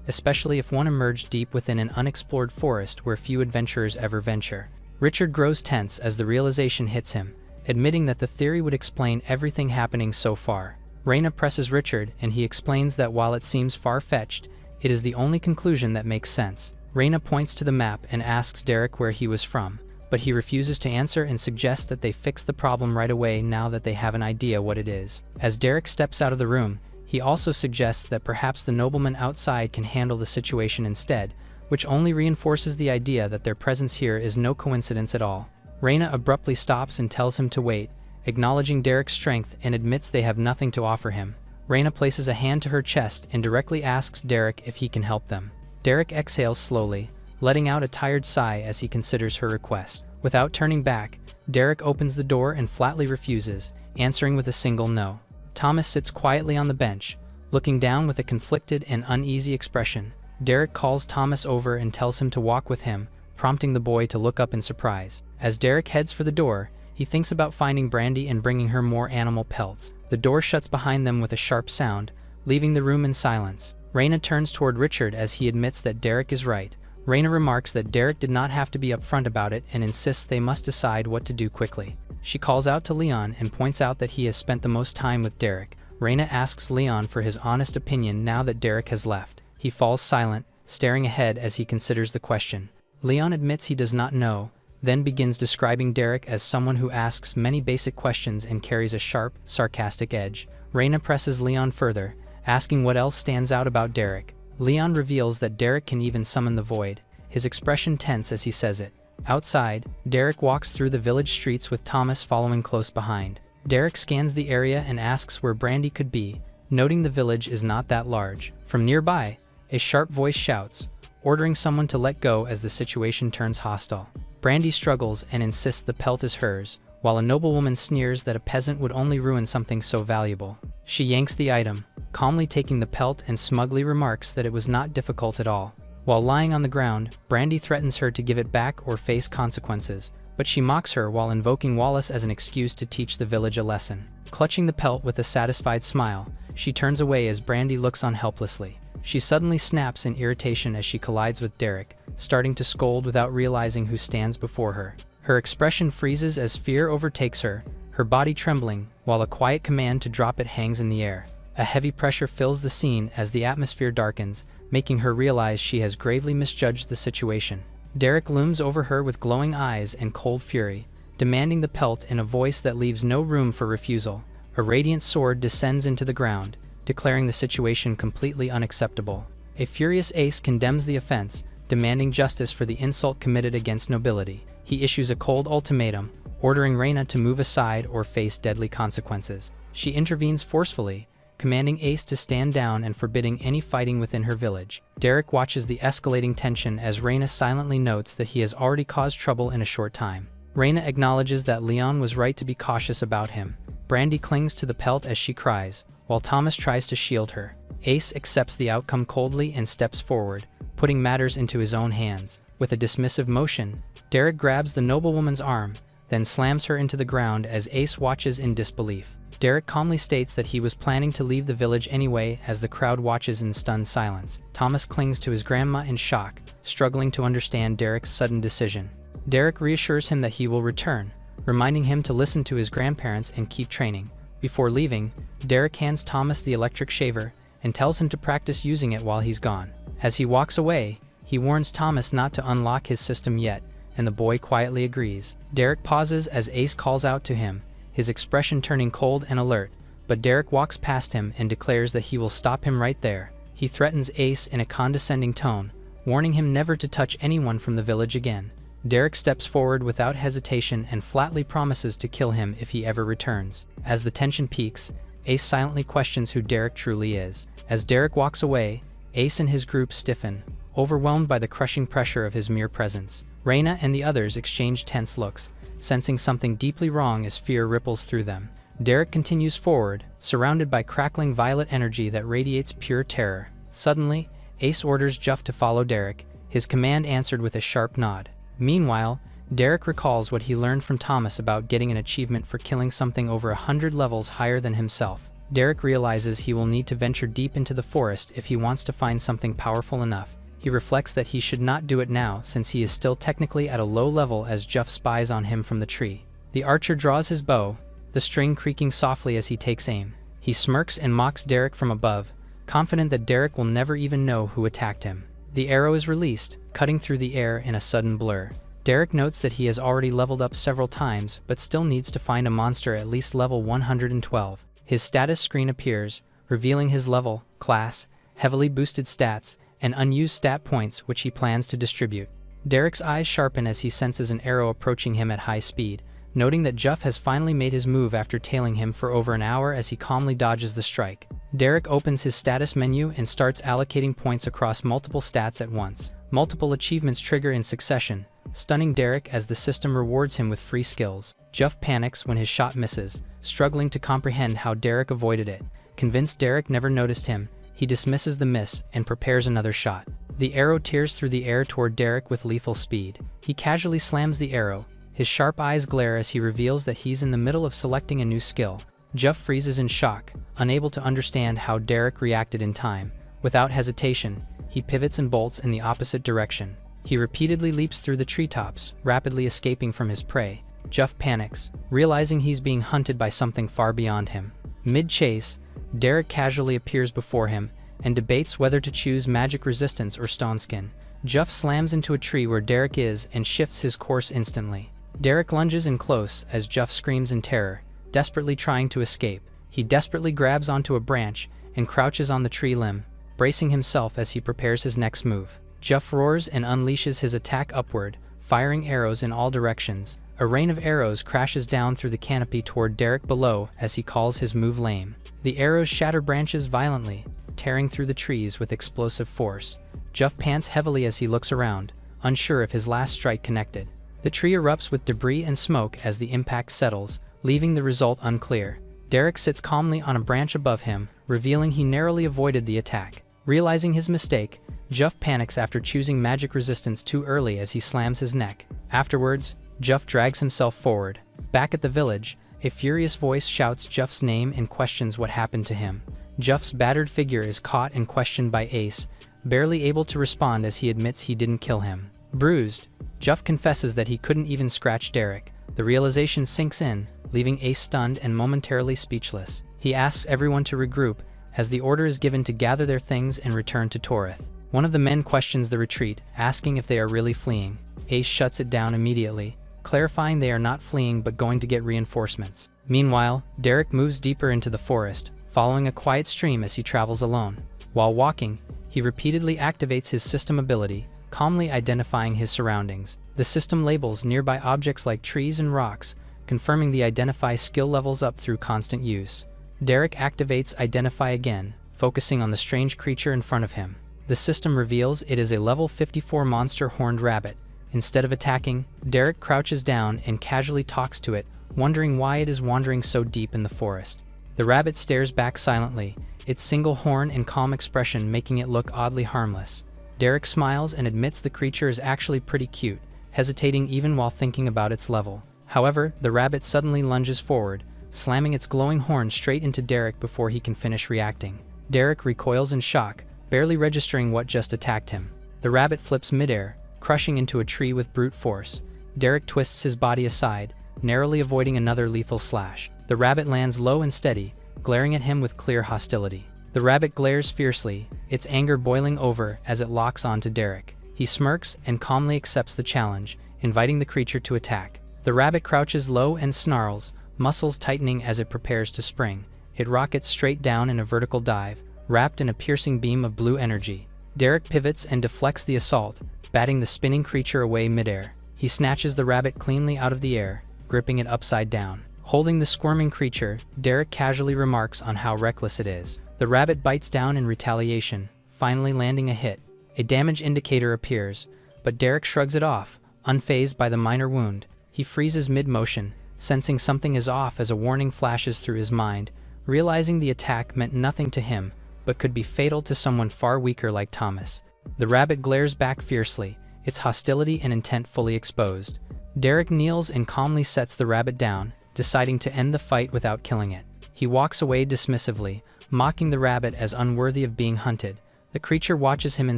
especially if one emerged deep within an unexplored forest where few adventurers ever venture. Richard grows tense as the realization hits him, admitting that the theory would explain everything happening so far. Reina presses Richard, and he explains that while it seems far-fetched, it is the only conclusion that makes sense. Reina points to the map and asks Derek where he was from, but he refuses to answer and suggests that they fix the problem right away now that they have an idea what it is. As Derek steps out of the room, he also suggests that perhaps the nobleman outside can handle the situation instead, which only reinforces the idea that their presence here is no coincidence at all. Reina abruptly stops and tells him to wait, acknowledging Derek's strength and admits they have nothing to offer him. Reina places a hand to her chest and directly asks Derek if he can help them. Derek exhales slowly, letting out a tired sigh as he considers her request. Without turning back, Derek opens the door and flatly refuses, answering with a single no. Thomas sits quietly on the bench, looking down with a conflicted and uneasy expression. Derek calls Thomas over and tells him to walk with him, prompting the boy to look up in surprise. As Derek heads for the door, he thinks about finding Brandy and bringing her more animal pelts. The door shuts behind them with a sharp sound, leaving the room in silence. Reina turns toward Richard as he admits that Derek is right. Reina remarks that Derek did not have to be upfront about it and insists they must decide what to do quickly. She calls out to Leon and points out that he has spent the most time with Derek. Reina asks Leon for his honest opinion now that Derek has left. He falls silent, staring ahead as he considers the question. Leon admits he does not know, then begins describing Derek as someone who asks many basic questions and carries a sharp, sarcastic edge. Reina presses Leon further, asking what else stands out about Derek. Leon reveals that Derek can even summon the void, his expression tense as he says it. Outside, Derek walks through the village streets with Thomas following close behind. Derek scans the area and asks where Brandy could be, noting the village is not that large. From nearby, a sharp voice shouts, ordering someone to let go as the situation turns hostile. Brandy struggles and insists the pelt is hers, while a noblewoman sneers that a peasant would only ruin something so valuable. She yanks the item, calmly taking the pelt, and smugly remarks that it was not difficult at all. While lying on the ground, Brandy threatens her to give it back or face consequences, but she mocks her while invoking Wallace as an excuse to teach the village a lesson. Clutching the pelt with a satisfied smile, she turns away as Brandy looks on helplessly. She suddenly snaps in irritation as she collides with Derek, starting to scold without realizing who stands before her. Her expression freezes as fear overtakes her, her body trembling, while a quiet command to drop it hangs in the air. A heavy pressure fills the scene as the atmosphere darkens, making her realize she has gravely misjudged the situation. Derek looms over her with glowing eyes and cold fury, demanding the pelt in a voice that leaves no room for refusal. A radiant sword descends into the ground, declaring the situation completely unacceptable. A furious Ace condemns the offense, demanding justice for the insult committed against nobility. He issues a cold ultimatum, ordering Reina to move aside or face deadly consequences. She intervenes forcefully, commanding Ace to stand down and forbidding any fighting within her village. Derek watches the escalating tension as Reina silently notes that he has already caused trouble in a short time. Reina acknowledges that Leon was right to be cautious about him. Brandy clings to the pelt as she cries, while Thomas tries to shield her. Ace accepts the outcome coldly and steps forward, putting matters into his own hands. With a dismissive motion, Derek grabs the noblewoman's arm, then slams her into the ground as Ace watches in disbelief. Derek calmly states that he was planning to leave the village anyway as the crowd watches in stunned silence. Thomas clings to his grandma in shock, struggling to understand Derek's sudden decision. Derek reassures him that he will return, reminding him to listen to his grandparents and keep training. Before leaving, Derek hands Thomas the electric shaver and tells him to practice using it while he's gone. As he walks away, he warns Thomas not to unlock his system yet, and the boy quietly agrees. Derek pauses as Ace calls out to him, his expression turning cold and alert, but Derek walks past him and declares that he will stop him right there. He threatens Ace in a condescending tone, warning him never to touch anyone from the village again. Derek steps forward without hesitation and flatly promises to kill him if he ever returns. As the tension peaks, Ace silently questions who Derek truly is. As Derek walks away, Ace and his group stiffen, overwhelmed by the crushing pressure of his mere presence. Reina and the others exchange tense looks, sensing something deeply wrong as fear ripples through them. Derek continues forward, surrounded by crackling violet energy that radiates pure terror. Suddenly, Ace orders Juff to follow Derek, his command answered with a sharp nod. Meanwhile, Derek recalls what he learned from Thomas about getting an achievement for killing something over 100 levels higher than himself. Derek realizes he will need to venture deep into the forest if he wants to find something powerful enough. He reflects that he should not do it now since he is still technically at a low level as Juff spies on him from the tree. The archer draws his bow, the string creaking softly as he takes aim. He smirks and mocks Derek from above, confident that Derek will never even know who attacked him. The arrow is released, cutting through the air in a sudden blur. Derek notes that he has already leveled up several times but still needs to find a monster at least level 112. His status screen appears, revealing his level, class, heavily boosted stats, and unused stat points which he plans to distribute. Derek's eyes sharpen as he senses an arrow approaching him at high speed, noting that Juff has finally made his move after tailing him for over an hour as he calmly dodges the strike. Derek opens his status menu and starts allocating points across multiple stats at once. Multiple achievements trigger in succession, stunning Derek as the system rewards him with free skills. Juff panics when his shot misses, struggling to comprehend how Derek avoided it. Convinced Derek never noticed him, he dismisses the miss and prepares another shot. The arrow tears through the air toward Derek with lethal speed. He casually slams the arrow. His sharp eyes glare as he reveals that he's in the middle of selecting a new skill. Juff freezes in shock, unable to understand how Derek reacted in time. Without hesitation, he pivots and bolts in the opposite direction. He repeatedly leaps through the treetops, rapidly escaping from his prey. Juff panics, realizing he's being hunted by something far beyond him. Mid-chase, Derek casually appears before him and debates whether to choose magic resistance or stone skin. Juff slams into a tree where Derek is and shifts his course instantly. Derek lunges in close as Juff screams in terror, desperately trying to escape. He desperately grabs onto a branch and crouches on the tree limb, bracing himself as he prepares his next move. Juff roars and unleashes his attack upward, firing arrows in all directions. A rain of arrows crashes down through the canopy toward Derek below as he calls his move lame. The arrows shatter branches violently, tearing through the trees with explosive force. Juff pants heavily as he looks around, unsure if his last strike connected. The tree erupts with debris and smoke as the impact settles, leaving the result unclear. Derek sits calmly on a branch above him, revealing he narrowly avoided the attack. Realizing his mistake, Juff panics after choosing magic resistance too early as he slams his neck. Afterwards, Juff drags himself forward. Back at the village, a furious voice shouts Juff's name and questions what happened to him. Juff's battered figure is caught and questioned by Ace, barely able to respond as he admits he didn't kill him. Bruised, Juff confesses that he couldn't even scratch Derek. The realization sinks in, leaving Ace stunned and momentarily speechless. He asks everyone to regroup, as the order is given to gather their things and return to Torith. One of the men questions the retreat, asking if they are really fleeing. Ace shuts it down immediately, clarifying they are not fleeing but going to get reinforcements. Meanwhile, Derek moves deeper into the forest, following a quiet stream as he travels alone. While walking, he repeatedly activates his system ability, calmly identifying his surroundings. The system labels nearby objects like trees and rocks, confirming the identify skill levels up through constant use. Derek activates identify again, focusing on the strange creature in front of him. The system reveals it is a level 54 monster horned rabbit. Instead of attacking, Derek crouches down and casually talks to it, wondering why it is wandering so deep in the forest. The rabbit stares back silently, its single horn and calm expression making it look oddly harmless. Derek smiles and admits the creature is actually pretty cute, hesitating even while thinking about its level. However, the rabbit suddenly lunges forward, slamming its glowing horn straight into Derek before he can finish reacting. Derek recoils in shock, barely registering what just attacked him. The rabbit flips midair, crushing into a tree with brute force. Derek twists his body aside, narrowly avoiding another lethal slash. The rabbit lands low and steady, glaring at him with clear hostility. The rabbit glares fiercely, its anger boiling over as it locks onto Derek. He smirks and calmly accepts the challenge, inviting the creature to attack. The rabbit crouches low and snarls, muscles tightening as it prepares to spring. It rockets straight down in a vertical dive, wrapped in a piercing beam of blue energy. Derek pivots and deflects the assault, batting the spinning creature away midair. He snatches the rabbit cleanly out of the air, gripping it upside down. Holding the squirming creature, Derek casually remarks on how reckless it is. The rabbit bites down in retaliation, finally landing a hit. A damage indicator appears, but Derek shrugs it off, unfazed by the minor wound. He freezes mid-motion, sensing something is off as a warning flashes through his mind, realizing the attack meant nothing to him, but could be fatal to someone far weaker like Thomas. The rabbit glares back fiercely, its hostility and intent fully exposed. Derek kneels and calmly sets the rabbit down, deciding to end the fight without killing it. He walks away dismissively, mocking the rabbit as unworthy of being hunted. The creature watches him in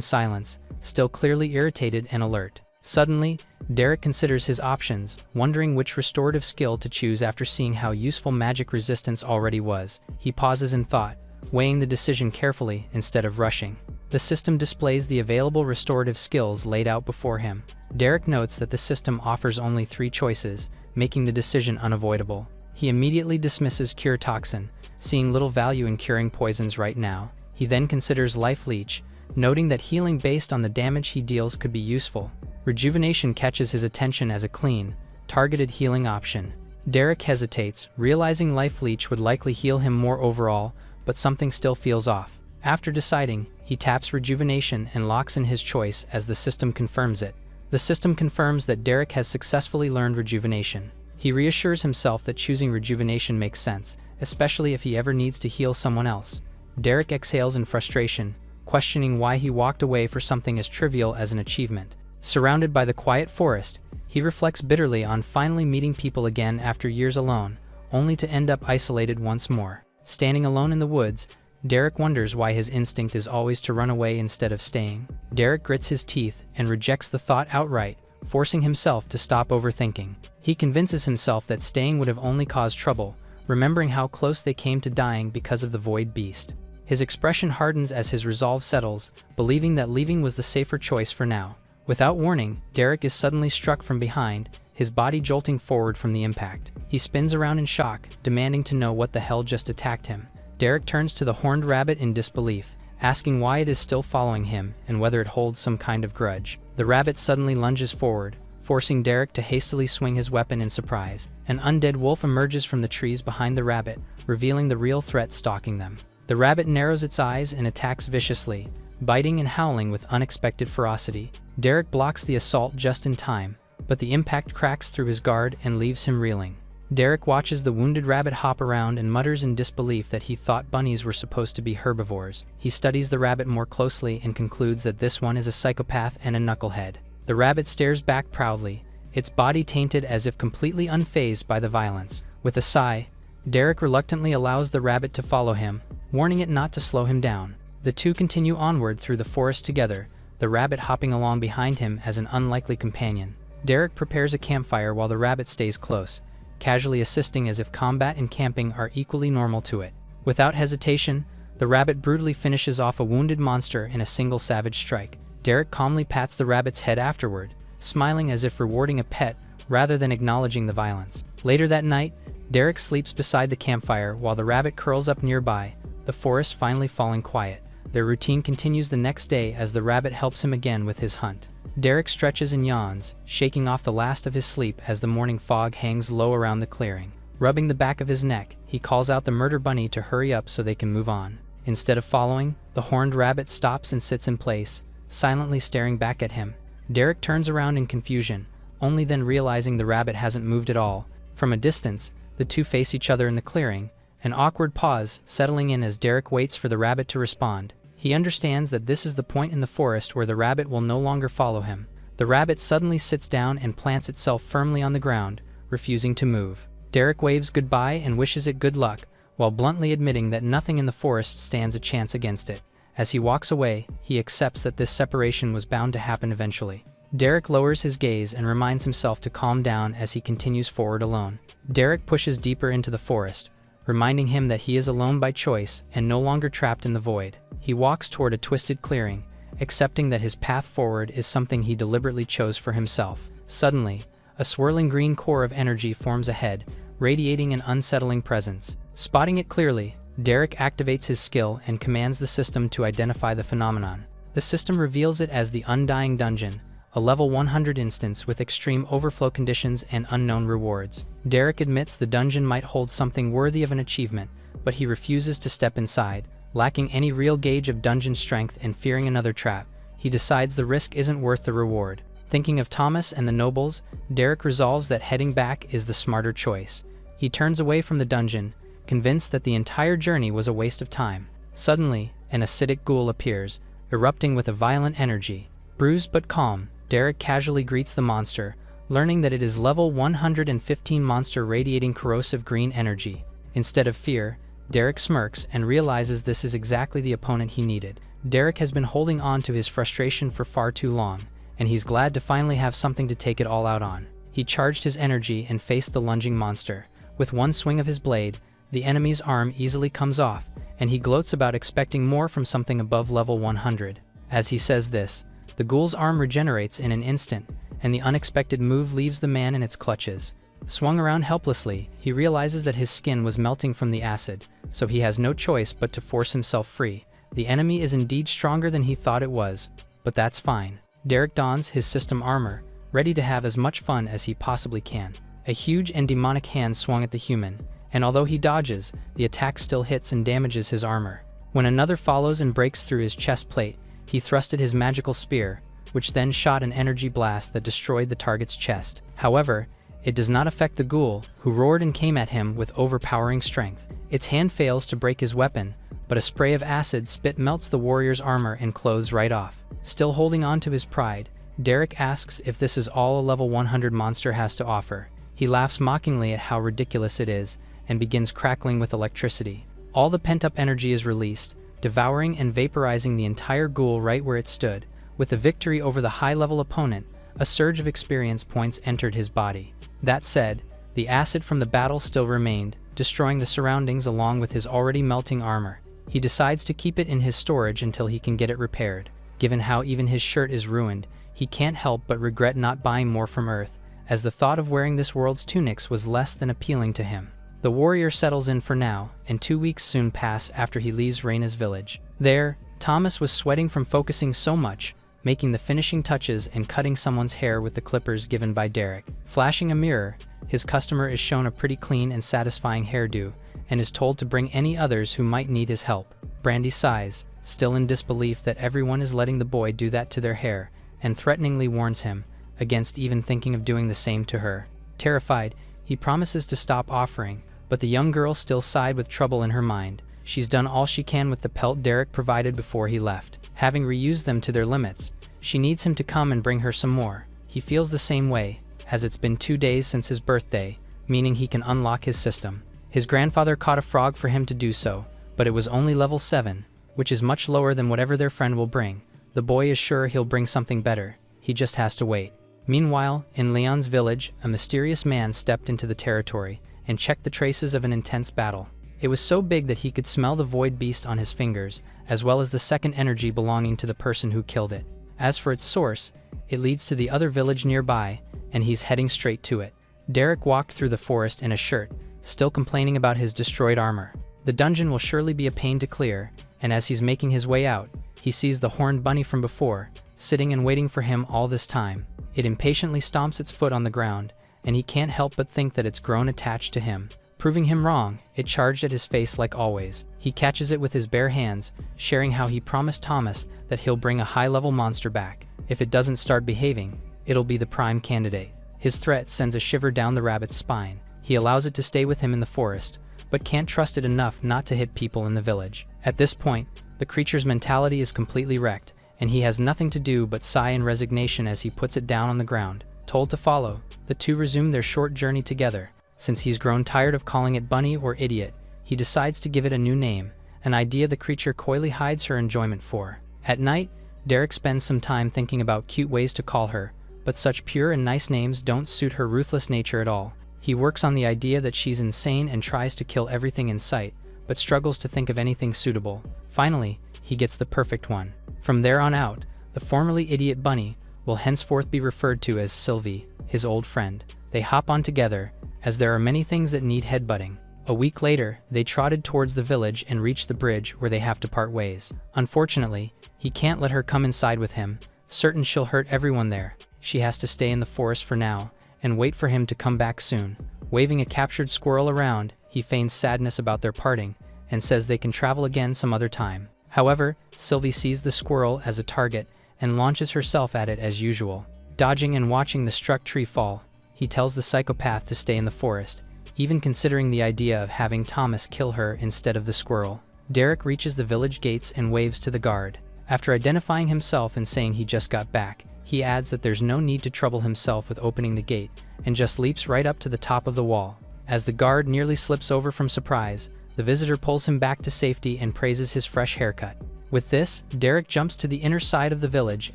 silence, still clearly irritated and alert. Suddenly, Derek considers his options, wondering which restorative skill to choose after seeing how useful magic resistance already was. He pauses in thought, weighing the decision carefully instead of rushing. The system displays the available restorative skills laid out before him. Derek notes that the system offers only 3 choices, making the decision unavoidable. He immediately dismisses Cure Toxin, seeing little value in curing poisons right now. He then considers Life Leech, noting that healing based on the damage he deals could be useful. Rejuvenation catches his attention as a clean, targeted healing option. Derek hesitates, realizing Life Leech would likely heal him more overall, but something still feels off. After deciding, he taps Rejuvenation and locks in his choice as the system confirms it. The system confirms that Derek has successfully learned Rejuvenation. He reassures himself that choosing Rejuvenation makes sense, especially if he ever needs to heal someone else. Derek exhales in frustration, questioning why he walked away for something as trivial as an achievement. Surrounded by the quiet forest, he reflects bitterly on finally meeting people again after years alone, only to end up isolated once more. Standing alone in the woods, Derek wonders why his instinct is always to run away instead of staying. Derek grits his teeth and rejects the thought outright, forcing himself to stop overthinking. He convinces himself that staying would have only caused trouble, remembering how close they came to dying because of the Void Beast. His expression hardens as his resolve settles, believing that leaving was the safer choice for now. Without warning, Derek is suddenly struck from behind, his body jolting forward from the impact. He spins around in shock, demanding to know what the hell just attacked him. Derek turns to the horned rabbit in disbelief, asking why it is still following him and whether it holds some kind of grudge. The rabbit suddenly lunges forward, forcing Derek to hastily swing his weapon in surprise. An undead wolf emerges from the trees behind the rabbit, revealing the real threat stalking them. The rabbit narrows its eyes and attacks viciously, biting and howling with unexpected ferocity. Derek blocks the assault just in time, but the impact cracks through his guard and leaves him reeling. Derek watches the wounded rabbit hop around and mutters in disbelief that he thought bunnies were supposed to be herbivores. He studies the rabbit more closely and concludes that this one is a psychopath and a knucklehead. The rabbit stares back proudly, its body tainted as if completely unfazed by the violence. With a sigh, Derek reluctantly allows the rabbit to follow him, warning it not to slow him down. The two continue onward through the forest together, the rabbit hopping along behind him as an unlikely companion. Derek prepares a campfire while the rabbit stays close, casually assisting as if combat and camping are equally normal to it. Without hesitation, the rabbit brutally finishes off a wounded monster in a single savage strike. Derek calmly pats the rabbit's head afterward, smiling as if rewarding a pet rather than acknowledging the violence. Later that night, Derek sleeps beside the campfire while the rabbit curls up nearby, the forest finally falling quiet. Their routine continues the next day as the rabbit helps him again with his hunt. Derek stretches and yawns, shaking off the last of his sleep as the morning fog hangs low around the clearing. Rubbing the back of his neck, he calls out the murder bunny to hurry up so they can move on. Instead of following, the horned rabbit stops and sits in place, silently staring back at him. Derek turns around in confusion, only then realizing the rabbit hasn't moved at all. From a distance, the two face each other in the clearing, an awkward pause settling in as Derek waits for the rabbit to respond. He understands that this is the point in the forest where the rabbit will no longer follow him. The rabbit suddenly sits down and plants itself firmly on the ground, refusing to move. Derek waves goodbye and wishes it good luck, while bluntly admitting that nothing in the forest stands a chance against it. As he walks away, he accepts that this separation was bound to happen eventually. Derek lowers his gaze and reminds himself to calm down as he continues forward alone. Derek pushes deeper into the forest, reminding him that he is alone by choice and no longer trapped in the void. He walks toward a twisted clearing, accepting that his path forward is something he deliberately chose for himself. Suddenly, a swirling green core of energy forms ahead, radiating an unsettling presence. Spotting it clearly, Derek activates his skill and commands the system to identify the phenomenon. The system reveals it as the Undying Dungeon, a level 100 instance with extreme overflow conditions and unknown rewards. Derek admits the dungeon might hold something worthy of an achievement, but he refuses to step inside. Lacking any real gauge of dungeon strength and fearing another trap, he decides the risk isn't worth the reward. Thinking of Thomas and the nobles, Derek resolves that heading back is the smarter choice. He turns away from the dungeon, convinced that the entire journey was a waste of time. Suddenly, an acidic ghoul appears, erupting with a violent energy. Bruised but calm, Derek casually greets the monster, learning that it is level 115 monster radiating corrosive green energy. Instead of fear, Derek smirks and realizes this is exactly the opponent he needed. Derek has been holding on to his frustration for far too long, and he's glad to finally have something to take it all out on. He charged his energy and faced the lunging monster. With one swing of his blade, the enemy's arm easily comes off, and he gloats about expecting more from something above level 100. As he says this, the ghoul's arm regenerates in an instant, and the unexpected move leaves the man in its clutches. Swung around helplessly, he realizes that his skin was melting from the acid, so he has no choice but to force himself free. The enemy is indeed stronger than he thought it was, but that's fine. Derek dons his system armor, ready to have as much fun as he possibly can. A huge and demonic hand swung at the human, and although he dodges, the attack still hits and damages his armor. When another follows and breaks through his chest plate, he thrusted his magical spear, which then shot an energy blast that destroyed the target's chest. However, it does not affect the ghoul, who roared and came at him with overpowering strength. Its hand fails to break his weapon, but a spray of acid spit melts the warrior's armor and clothes right off. Still holding on to his pride, Derek asks if this is all a level 100 monster has to offer. He laughs mockingly at how ridiculous it is, and begins crackling with electricity. All the pent-up energy is released, devouring and vaporizing the entire ghoul right where it stood. With the victory over the high-level opponent, a surge of experience points entered his body. That said, the acid from the battle still remained, destroying the surroundings along with his already melting armor. He decides to keep it in his storage until he can get it repaired. Given how even his shirt is ruined, he can't help but regret not buying more from Earth, as the thought of wearing this world's tunics was less than appealing to him. The warrior settles in for now, and 2 weeks soon pass after he leaves Raina's village. There, Thomas was sweating from focusing so much, making the finishing touches and cutting someone's hair with the clippers given by Derek. Flashing a mirror, his customer is shown a pretty clean and satisfying hairdo, and is told to bring any others who might need his help. Brandy sighs, still in disbelief that everyone is letting the boy do that to their hair, and threateningly warns him against even thinking of doing the same to her. Terrified, he promises to stop offering, but the young girl still sighed with trouble in her mind. She's done all she can with the pelt Derek provided before he left. Having reused them to their limits, she needs him to come and bring her some more. He feels the same way, as it's been 2 days since his birthday, meaning he can unlock his system. His grandfather caught a frog for him to do so, but it was only level 7, which is much lower than whatever their friend will bring. The boy is sure he'll bring something better, he just has to wait. Meanwhile, in Leon's village, a mysterious man stepped into the territory and checked the traces of an intense battle. It was so big that he could smell the void beast on his fingers, as well as the second energy belonging to the person who killed it. As for its source, it leads to the other village nearby, and he's heading straight to it. Derek walked through the forest in a shirt, still complaining about his destroyed armor. The dungeon will surely be a pain to clear, and as he's making his way out, he sees the horned bunny from before, sitting and waiting for him all this time. It impatiently stomps its foot on the ground, and he can't help but think that it's grown attached to him. Proving him wrong, it charged at his face like always. He catches it with his bare hands, sharing how he promised Thomas that he'll bring a high-level monster back. If it doesn't start behaving, it'll be the prime candidate. His threat sends a shiver down the rabbit's spine. He allows it to stay with him in the forest, but can't trust it enough not to hit people in the village. At this point, the creature's mentality is completely wrecked, and he has nothing to do but sigh in resignation as he puts it down on the ground. Told to follow, the two resume their short journey together. Since he's grown tired of calling it bunny or idiot, he decides to give it a new name, an idea the creature coyly hides her enjoyment for. At night, Derek spends some time thinking about cute ways to call her, but such pure and nice names don't suit her ruthless nature at all. He works on the idea that she's insane and tries to kill everything in sight, but struggles to think of anything suitable. Finally, he gets the perfect one. From there on out, the formerly idiot bunny will henceforth be referred to as Sylvie, his old friend. They hop on together, as there are many things that need headbutting. A week later, they trotted towards the village and reach the bridge where they have to part ways. Unfortunately, he can't let her come inside with him, certain she'll hurt everyone there. She has to stay in the forest for now, and wait for him to come back soon. Waving a captured squirrel around, he feigns sadness about their parting, and says they can travel again some other time. However, Sylvie sees the squirrel as a target, and launches herself at it as usual. Dodging and watching the struck tree fall, he tells the psychopath to stay in the forest, even considering the idea of having Thomas kill her instead of the squirrel. Derek reaches the village gates and waves to the guard. After identifying himself and saying he just got back, he adds that there's no need to trouble himself with opening the gate, and just leaps right up to the top of the wall. As the guard nearly slips over from surprise, the visitor pulls him back to safety and praises his fresh haircut. With this, Derek jumps to the inner side of the village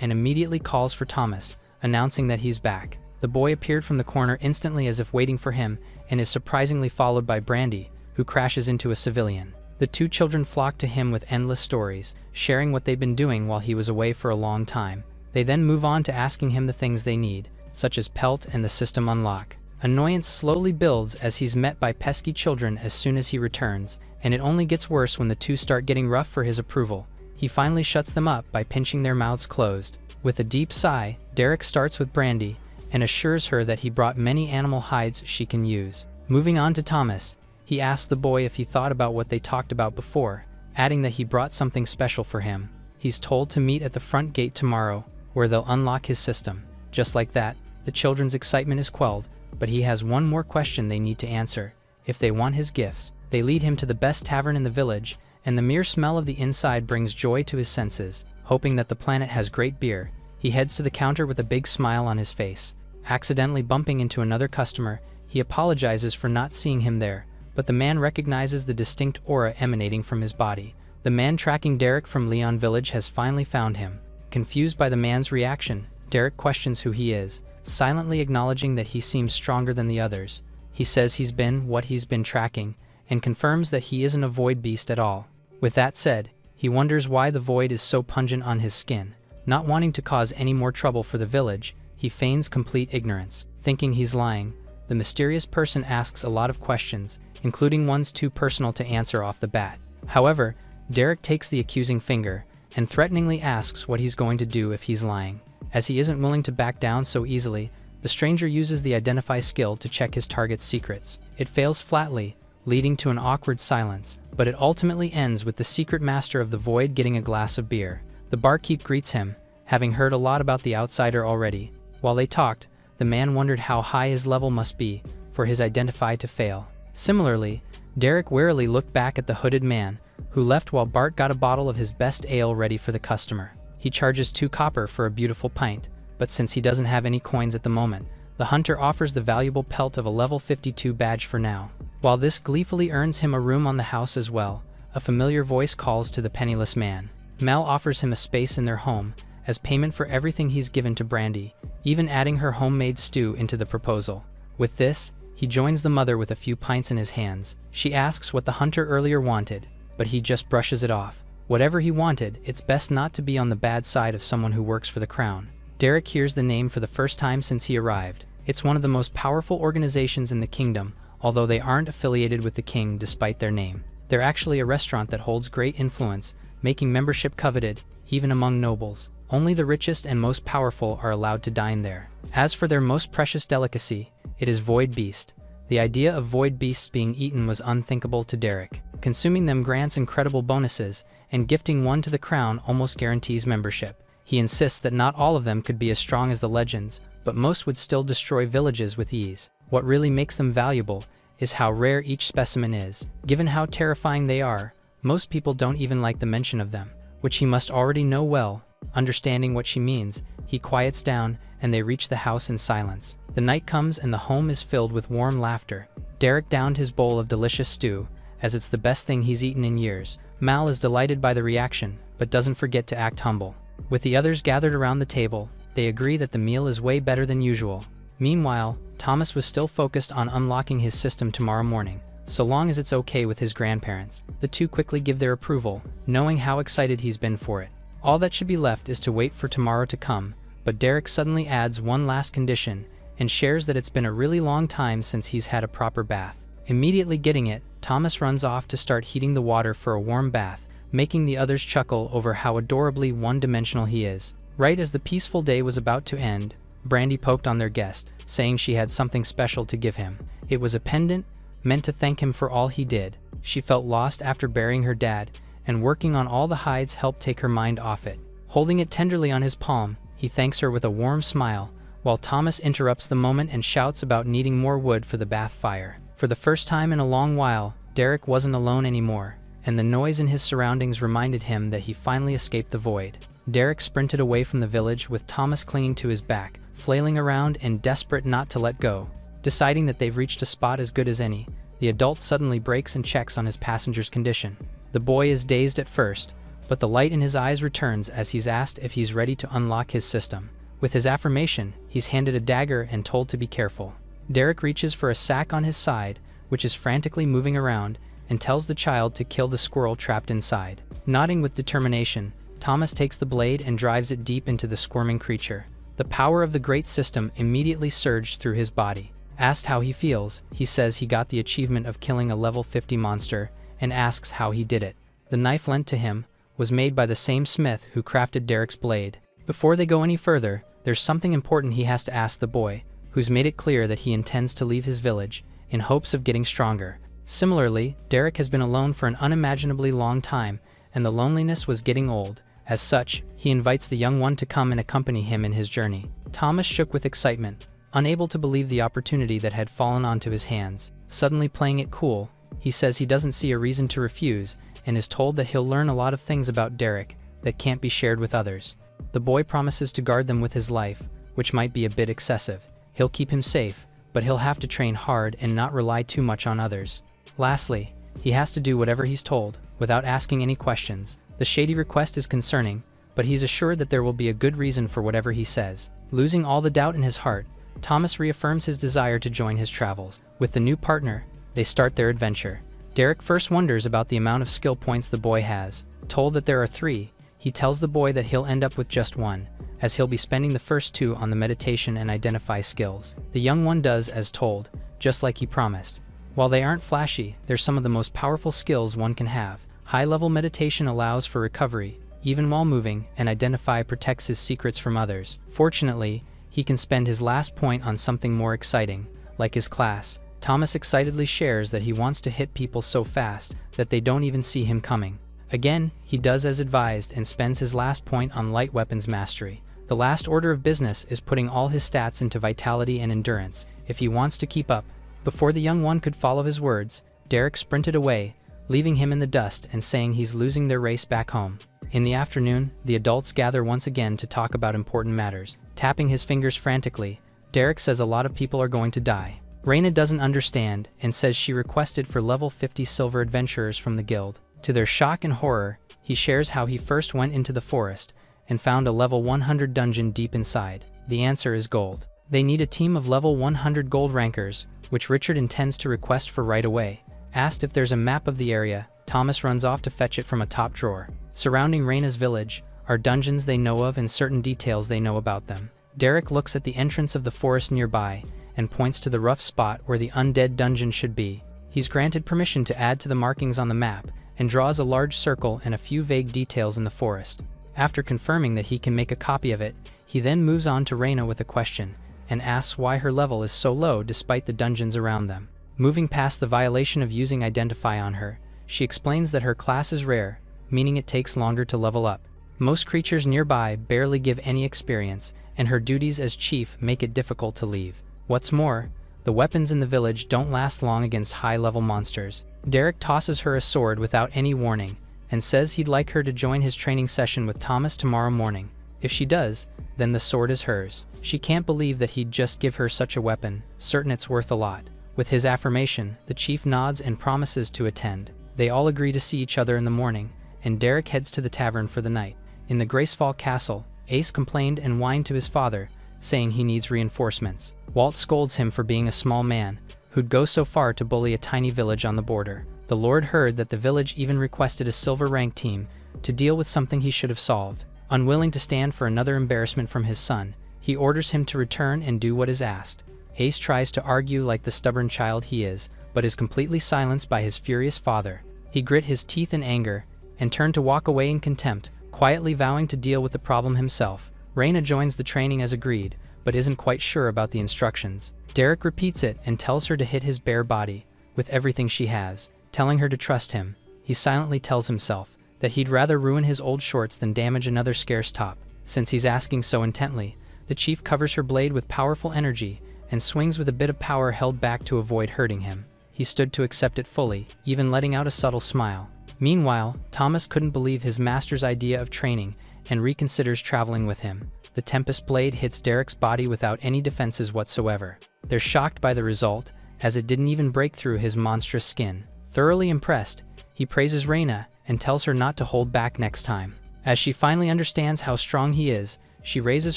and immediately calls for Thomas, announcing that he's back. The boy appeared from the corner instantly as if waiting for him, and is surprisingly followed by Brandy, who crashes into a civilian. The two children flock to him with endless stories, sharing what they've been doing while he was away for a long time. They then move on to asking him the things they need, such as pelt and the system unlock. Annoyance slowly builds as he's met by pesky children as soon as he returns, and it only gets worse when the two start getting rough for his approval. He finally shuts them up by pinching their mouths closed. With a deep sigh, Derek starts with Brandy and assures her that he brought many animal hides she can use. Moving on to Thomas, he asks the boy if he thought about what they talked about before, adding that he brought something special for him. He's told to meet at the front gate tomorrow, where they'll unlock his system. Just like that, the children's excitement is quelled, but he has one more question they need to answer. If they want his gifts, they lead him to the best tavern in the village, and the mere smell of the inside brings joy to his senses. Hoping that the planet has great beer, he heads to the counter with a big smile on his face. Accidentally bumping into another customer, he apologizes for not seeing him there, but the man recognizes the distinct aura emanating from his body. The man tracking Derek from Leon Village has finally found him. Confused by the man's reaction, Derek questions who he is, silently acknowledging that he seems stronger than the others. He says he's been what he's been tracking, and confirms that he isn't a void beast at all. With that said, he wonders why the void is so pungent on his skin. Not wanting to cause any more trouble for the village, he feigns complete ignorance. Thinking he's lying, the mysterious person asks a lot of questions, including ones too personal to answer off the bat. However, Derek takes the accusing finger and threateningly asks what he's going to do if he's lying. As he isn't willing to back down so easily, the stranger uses the identify skill to check his target's secrets. It fails flatly, leading to an awkward silence, but it ultimately ends with the secret master of the void getting a glass of beer. The barkeep greets him, having heard a lot about the outsider already. While they talked, the man wondered how high his level must be for his identify to fail. Similarly, Derek warily looked back at the hooded man, who left while Bart got a bottle of his best ale ready for the customer. He charges 2 copper for a beautiful pint, but since he doesn't have any coins at the moment, the hunter offers the valuable pelt of a level 52 badge for now. While this gleefully earns him a room on the house as well, a familiar voice calls to the penniless man. Mel offers him a space in their home, as payment for everything he's given to Brandy, even adding her homemade stew into the proposal. With this, he joins the mother with a few pints in his hands. She asks what the hunter earlier wanted, but he just brushes it off. Whatever he wanted, it's best not to be on the bad side of someone who works for the crown. Derek hears the name for the first time since he arrived. It's one of the most powerful organizations in the kingdom, although they aren't affiliated with the king despite their name. They're actually a restaurant that holds great influence, making membership coveted, even among nobles. Only the richest and most powerful are allowed to dine there. As for their most precious delicacy, it is void beast. The idea of void beasts being eaten was unthinkable to Derek. Consuming them grants incredible bonuses, and gifting one to the crown almost guarantees membership. He insists that not all of them could be as strong as the legends, but most would still destroy villages with ease. What really makes them valuable is how rare each specimen is. Given how terrifying they are, most people don't even like the mention of them, which he must already know well. Understanding what she means, he quiets down, and they reach the house in silence. The night comes and the home is filled with warm laughter. Derek downed his bowl of delicious stew, as it's the best thing he's eaten in years. Mal is delighted by the reaction, but doesn't forget to act humble. With the others gathered around the table, they agree that the meal is way better than usual. Meanwhile, Thomas was still focused on unlocking his system tomorrow morning, so long as it's okay with his grandparents. The two quickly give their approval, knowing how excited he's been for it. All that should be left is to wait for tomorrow to come, but Derek suddenly adds one last condition, and shares that it's been a really long time since he's had a proper bath. Immediately getting it, Thomas runs off to start heating the water for a warm bath, making the others chuckle over how adorably one-dimensional he is. Right as the peaceful day was about to end, Brandy poked on their guest, saying she had something special to give him. It was a pendant, meant to thank him for all he did. She felt lost after burying her dad, and working on all the hides helped take her mind off it. Holding it tenderly on his palm, he thanks her with a warm smile, while Thomas interrupts the moment and shouts about needing more wood for the bath fire. For the first time in a long while, Derek wasn't alone anymore, and the noise in his surroundings reminded him that he finally escaped the void. Derek sprinted away from the village with Thomas clinging to his back, flailing around and desperate not to let go. Deciding that they've reached a spot as good as any, the adult suddenly brakes and checks on his passenger's condition. The boy is dazed at first, but the light in his eyes returns as he's asked if he's ready to unlock his system. With his affirmation, he's handed a dagger and told to be careful. Derek reaches for a sack on his side, which is frantically moving around, and tells the child to kill the squirrel trapped inside. Nodding with determination, Thomas takes the blade and drives it deep into the squirming creature. The power of the great system immediately surged through his body. Asked how he feels, he says he got the achievement of killing a level 50 monster, and asks how he did it. The knife lent to him was made by the same smith who crafted Derek's blade. Before they go any further, there's something important he has to ask the boy, who's made it clear that he intends to leave his village, in hopes of getting stronger. Similarly, Derek has been alone for an unimaginably long time, and the loneliness was getting old. As such, he invites the young one to come and accompany him in his journey. Thomas shook with excitement, unable to believe the opportunity that had fallen onto his hands. Suddenly playing it cool, he says he doesn't see a reason to refuse, and is told that he'll learn a lot of things about Derek that can't be shared with others. The boy promises to guard them with his life, which might be a bit excessive. He'll keep him safe, but he'll have to train hard and not rely too much on others. Lastly, he has to do whatever he's told, without asking any questions. The shady request is concerning, but he's assured that there will be a good reason for whatever he says. Losing all the doubt in his heart, Thomas reaffirms his desire to join his travels. With the new partner, they start their adventure. Derek first wonders about the amount of skill points the boy has. Told that there are 3, he tells the boy that he'll end up with just 1, as he'll be spending the first 2 on the meditation and identify skills. The young one does as told, just like he promised. While they aren't flashy, they're some of the most powerful skills one can have. High-level meditation allows for recovery, even while moving, and identify protects his secrets from others. Fortunately, he can spend his last point on something more exciting, like his class. Thomas excitedly shares that he wants to hit people so fast that they don't even see him coming. Again, he does as advised and spends his last point on light weapons mastery. The last order of business is putting all his stats into vitality and endurance, if he wants to keep up. Before the young one could follow his words, Derek sprinted away, leaving him in the dust and saying he's losing their race back home. In the afternoon, the adults gather once again to talk about important matters. Tapping his fingers frantically, Derek says a lot of people are going to die. Raina doesn't understand and says she requested for level 50 silver adventurers from the guild. To their shock and horror, he shares how he first went into the forest and found a level 100 dungeon deep inside. The answer is gold. They need a team of level 100 gold rankers, which Richard intends to request for right away. Asked if there's a map of the area, Thomas runs off to fetch it from a top drawer. Surrounding Raina's village are dungeons they know of and certain details they know about them. Derek looks at the entrance of the forest nearby and points to the rough spot where the undead dungeon should be. He's granted permission to add to the markings on the map and draws a large circle and a few vague details in the forest. After confirming that he can make a copy of it, he then moves on to Raina with a question and asks why her level is so low despite the dungeons around them. Moving past the violation of using Identify on her, she explains that her class is rare, meaning it takes longer to level up. Most creatures nearby barely give any experience, and her duties as chief make it difficult to leave. What's more, the weapons in the village don't last long against high-level monsters. Derek tosses her a sword without any warning, and says he'd like her to join his training session with Thomas tomorrow morning. If she does, then the sword is hers. She can't believe that he'd just give her such a weapon, certain it's worth a lot. With his affirmation, the chief nods and promises to attend. They all agree to see each other in the morning, and Derek heads to the tavern for the night. In the Gracefall Castle, Ace complained and whined to his father, saying he needs reinforcements. Walt scolds him for being a small man, who'd go so far to bully a tiny village on the border. The Lord heard that the village even requested a silver rank team to deal with something he should have solved. Unwilling to stand for another embarrassment from his son, he orders him to return and do what is asked. Ace tries to argue like the stubborn child he is, but is completely silenced by his furious father. He grit his teeth in anger and turned to walk away in contempt, quietly vowing to deal with the problem himself. Raina joins the training as agreed, but isn't quite sure about the instructions. Derek repeats it and tells her to hit his bare body with everything she has, telling her to trust him. He silently tells himself that he'd rather ruin his old shorts than damage another scarce top. Since he's asking so intently, the chief covers her blade with powerful energy and swings with a bit of power held back to avoid hurting him. He stood to accept it fully, even letting out a subtle smile. Meanwhile, Thomas couldn't believe his master's idea of training and reconsiders traveling with him. The Tempest blade hits Derek's body without any defenses whatsoever. They're shocked by the result, as it didn't even break through his monstrous skin. Thoroughly impressed, he praises Reina and tells her not to hold back next time. As she finally understands how strong he is, she raises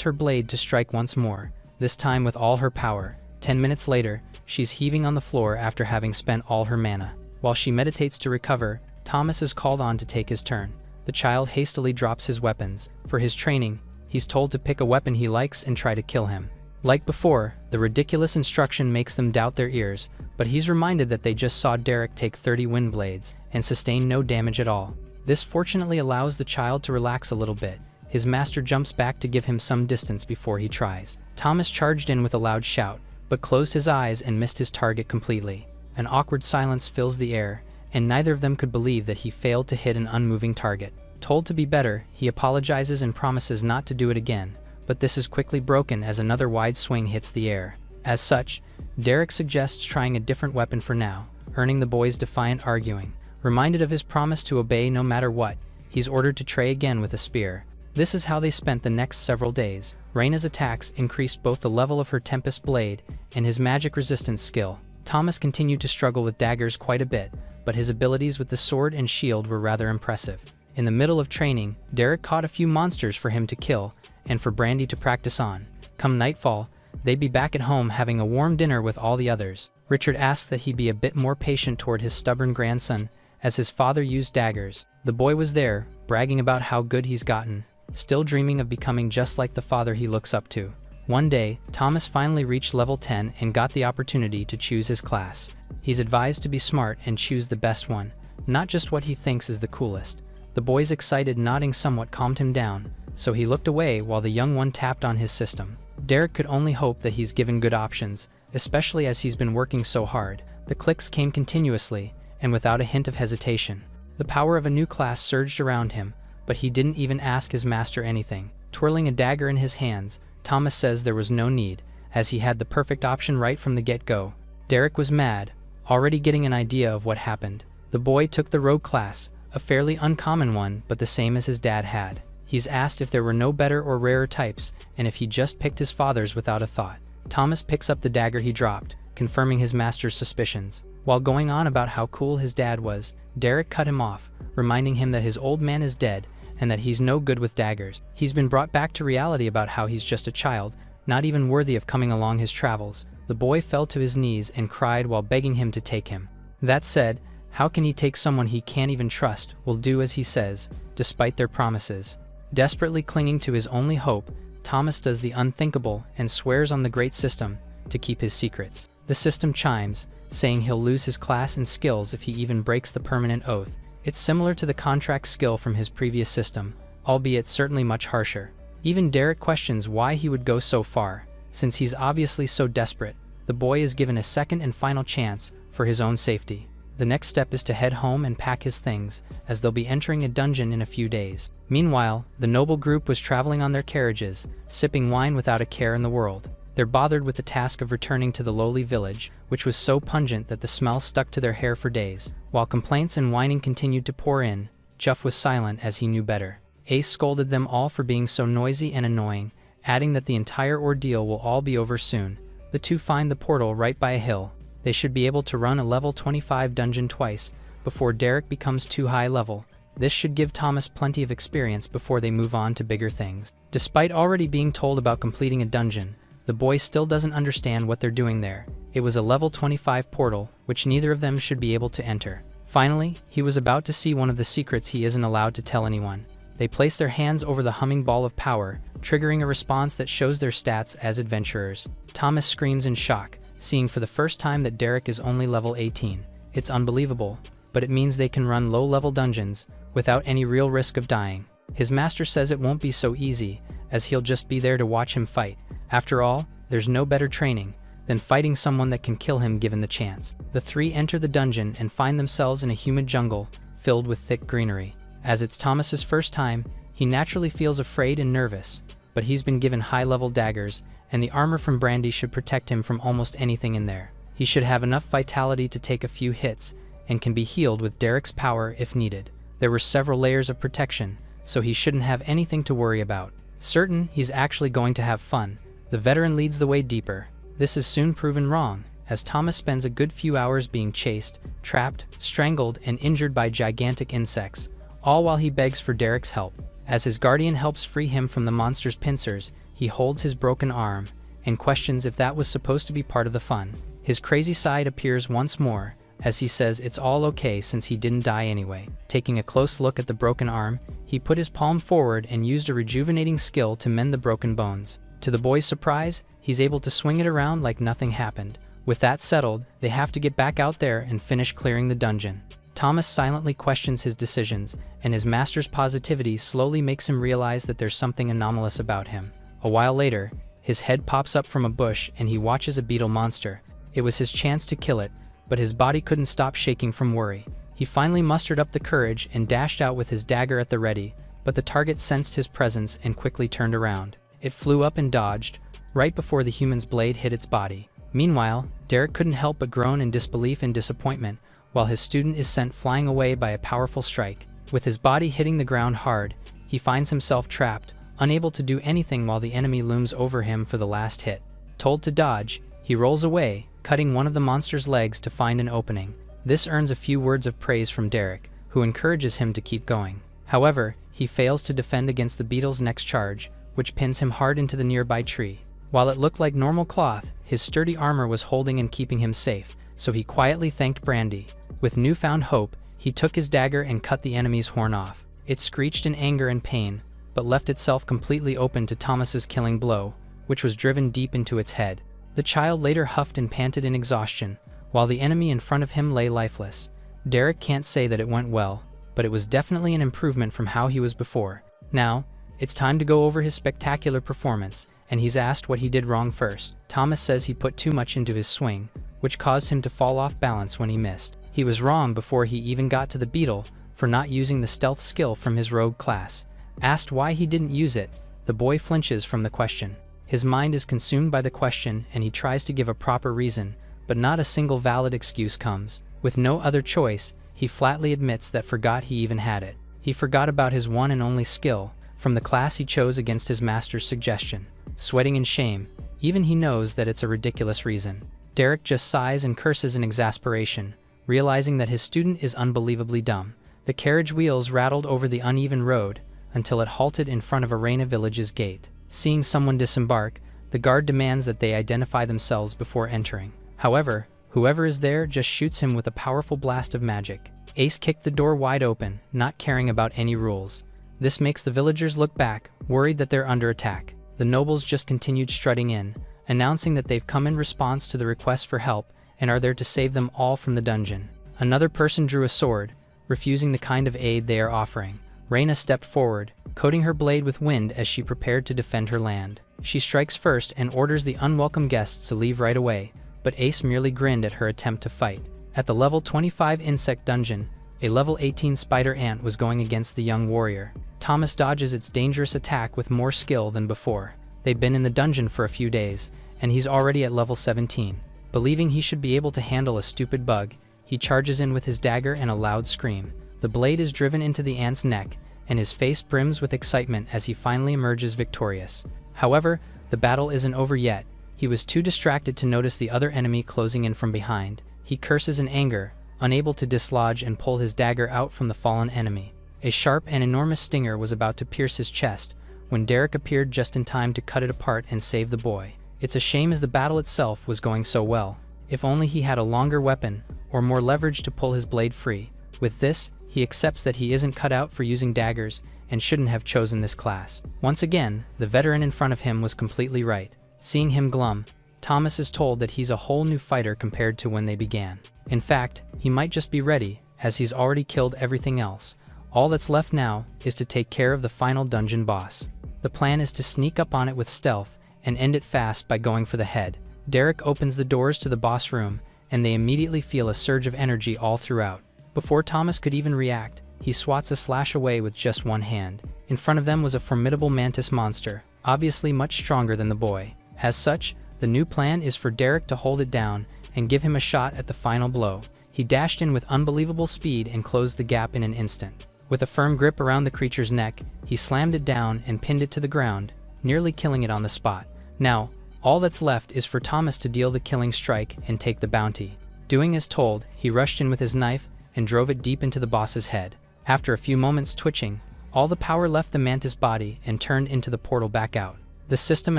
her blade to strike once more, this time with all her power. 10 minutes later, she's heaving on the floor after having spent all her mana. While she meditates to recover, Thomas is called on to take his turn. The child hastily drops his weapons. For his training, he's told to pick a weapon he likes and try to kill him. Like before, the ridiculous instruction makes them doubt their ears, but he's reminded that they just saw Derek take 30 wind blades and sustain no damage at all. This fortunately allows the child to relax a little bit. His master jumps back to give him some distance before he tries. Thomas charged in with a loud shout, but closed his eyes and missed his target completely. An awkward silence fills the air, and neither of them could believe that he failed to hit an unmoving target. Told to be better, he apologizes and promises not to do it again, but this is quickly broken as another wide swing hits the air. As such, Derek suggests trying a different weapon for now, earning the boy's defiant arguing. Reminded of his promise to obey no matter what, he's ordered to try again with a spear. This is how they spent the next several days. Reina's attacks increased both the level of her Tempest blade and his magic resistance skill. Thomas continued to struggle with daggers quite a bit, but his abilities with the sword and shield were rather impressive. In the middle of training, Derek caught a few monsters for him to kill and for Brandy to practice on. Come nightfall, they'd be back at home having a warm dinner with all the others. Richard asked that he be a bit more patient toward his stubborn grandson, as his father used daggers. The boy was there, bragging about how good he's gotten, still dreaming of becoming just like the father he looks up to. One day, Thomas finally reached level 10 and got the opportunity to choose his class. He's advised to be smart and choose the best one, not just what he thinks is the coolest. The boy's excited nodding somewhat calmed him down, so he looked away while the young one tapped on his system. Derek could only hope that he's given good options, especially as he's been working so hard. The clicks came continuously, and without a hint of hesitation. The power of a new class surged around him, but he didn't even ask his master anything. Twirling a dagger in his hands, Thomas says there was no need, as he had the perfect option right from the get-go. Derek was mad, already getting an idea of what happened. The boy took the rogue class, a fairly uncommon one, but the same as his dad had. He's asked if there were no better or rarer types, and if he just picked his father's without a thought. Thomas picks up the dagger he dropped, confirming his master's suspicions. While going on about how cool his dad was, Derek cut him off, reminding him that his old man is dead and that he's no good with daggers. He's been brought back to reality about how he's just a child, not even worthy of coming along his travels. The boy fell to his knees and cried while begging him to take him. That said, how can he take someone he can't even trust, will do as he says, despite their promises? Desperately clinging to his only hope, Thomas does the unthinkable and swears on the great system to keep his secrets. The system chimes, saying he'll lose his class and skills if he even breaks the permanent oath. It's similar to the contract skill from his previous system, albeit certainly much harsher. Even Derek questions why he would go so far, since he's obviously so desperate. The boy is given a second and final chance for his own safety. The next step is to head home and pack his things, as they'll be entering a dungeon in a few days. Meanwhile, the noble group was traveling on their carriages, sipping wine without a care in the world. They're bothered with the task of returning to the lowly village, which was so pungent that the smell stuck to their hair for days. While complaints and whining continued to pour in, Juff was silent as he knew better. Ace scolded them all for being so noisy and annoying, adding that the entire ordeal will all be over soon. The two find the portal right by a hill. They should be able to run a level 25 dungeon twice before Derek becomes too high level. This should give Thomas plenty of experience before they move on to bigger things. Despite already being told about completing a dungeon, the boy still doesn't understand what they're doing there. It was a level 25 portal, which neither of them should be able to enter. Finally, he was about to see one of the secrets he isn't allowed to tell anyone. They place their hands over the humming ball of power, triggering a response that shows their stats as adventurers. Thomas screams in shock, seeing for the first time that Derek is only level 18. It's unbelievable, but it means they can run low-level dungeons without any real risk of dying. His master says it won't be so easy, as he'll just be there to watch him fight. After all, there's no better training than fighting someone that can kill him given the chance. The three enter the dungeon and find themselves in a humid jungle filled with thick greenery. As it's Thomas's first time, he naturally feels afraid and nervous, but he's been given high-level daggers, and the armor from Brandy should protect him from almost anything in there. He should have enough vitality to take a few hits, and can be healed with Derek's power if needed. There were several layers of protection, so he shouldn't have anything to worry about. Certain he's actually going to have fun, the veteran leads the way deeper. This is soon proven wrong, as Thomas spends a good few hours being chased, trapped, strangled, and injured by gigantic insects, all while he begs for Derek's help. As his guardian helps free him from the monster's pincers, he holds his broken arm and questions if that was supposed to be part of the fun. His crazy side appears once more, as he says it's all okay since he didn't die anyway. Taking a close look at the broken arm, he put his palm forward and used a rejuvenating skill to mend the broken bones. To the boy's surprise, he's able to swing it around like nothing happened. With that settled, they have to get back out there and finish clearing the dungeon. Thomas silently questions his decisions, and his master's positivity slowly makes him realize that there's something anomalous about him. A while later, his head pops up from a bush and he watches a beetle monster. It was his chance to kill it, but his body couldn't stop shaking from worry. He finally mustered up the courage and dashed out with his dagger at the ready, but the target sensed his presence and quickly turned around. It flew up and dodged, right before the human's blade hit its body. Meanwhile, Derek couldn't help but groan in disbelief and disappointment, while his student is sent flying away by a powerful strike. With his body hitting the ground hard, he finds himself trapped, unable to do anything while the enemy looms over him for the last hit. Told to dodge, he rolls away, cutting one of the monster's legs to find an opening. This earns a few words of praise from Derek, who encourages him to keep going. However, he fails to defend against the beetle's next charge, which pins him hard into the nearby tree. While it looked like normal cloth, his sturdy armor was holding and keeping him safe, so he quietly thanked Brandy. With newfound hope, he took his dagger and cut the enemy's horn off. It screeched in anger and pain, but left itself completely open to Thomas's killing blow, which was driven deep into its head. The child later huffed and panted in exhaustion, while the enemy in front of him lay lifeless. Derek can't say that it went well, but it was definitely an improvement from how he was before. Now, it's time to go over his spectacular performance, and he's asked what he did wrong first. Thomas says he put too much into his swing, which caused him to fall off balance when he missed. He was wrong before he even got to the beetle for not using the stealth skill from his rogue class. Asked why he didn't use it, the boy flinches from the question. His mind is consumed by the question and he tries to give a proper reason, but not a single valid excuse comes. With no other choice, he flatly admits that forgot he even had it. He forgot about his one and only skill, from the class he chose against his master's suggestion. Sweating in shame, even he knows that it's a ridiculous reason. Derek just sighs and curses in exasperation, realizing that his student is unbelievably dumb. The carriage wheels rattled over the uneven road until it halted in front of Arena Village's gate. Seeing someone disembark, the guard demands that they identify themselves before entering. However, whoever is there just shoots him with a powerful blast of magic. Ace kicked the door wide open, not caring about any rules. This makes the villagers look back, worried that they're under attack. The nobles just continued strutting in, announcing that they've come in response to the request for help and are there to save them all from the dungeon. Another person drew a sword, refusing the kind of aid they are offering. Reyna stepped forward, coating her blade with wind as she prepared to defend her land. She strikes first and orders the unwelcome guests to leave right away, but Ace merely grinned at her attempt to fight. At the level 25 insect dungeon, a level 18 spider ant was going against the young warrior. Thomas dodges its dangerous attack with more skill than before. They've been in the dungeon for a few days, and he's already at level 17. Believing he should be able to handle a stupid bug, he charges in with his dagger and a loud scream. The blade is driven into the ant's neck, and his face brims with excitement as he finally emerges victorious. However, the battle isn't over yet. He was too distracted to notice the other enemy closing in from behind. He curses in anger, unable to dislodge and pull his dagger out from the fallen enemy. A sharp and enormous stinger was about to pierce his chest, when Derek appeared just in time to cut it apart and save the boy. It's a shame as the battle itself was going so well. If only he had a longer weapon, or more leverage to pull his blade free. With this, he accepts that he isn't cut out for using daggers, and shouldn't have chosen this class. Once again, the veteran in front of him was completely right. Seeing him glum, Thomas is told that he's a whole new fighter compared to when they began. In fact, he might just be ready, as he's already killed everything else. All that's left now is to take care of the final dungeon boss. The plan is to sneak up on it with stealth and end it fast by going for the head. Derek opens the doors to the boss room, and they immediately feel a surge of energy all throughout. Before Thomas could even react, he swats a slash away with just one hand. In front of them was a formidable mantis monster, obviously much stronger than the boy. As such, the new plan is for Derek to hold it down and give him a shot at the final blow. He dashed in with unbelievable speed and closed the gap in an instant. With a firm grip around the creature's neck, he slammed it down and pinned it to the ground, nearly killing it on the spot. Now, all that's left is for Thomas to deal the killing strike and take the bounty. Doing as told, he rushed in with his knife and drove it deep into the boss's head. After a few moments twitching, all the power left the mantis body and turned into the portal back out. The system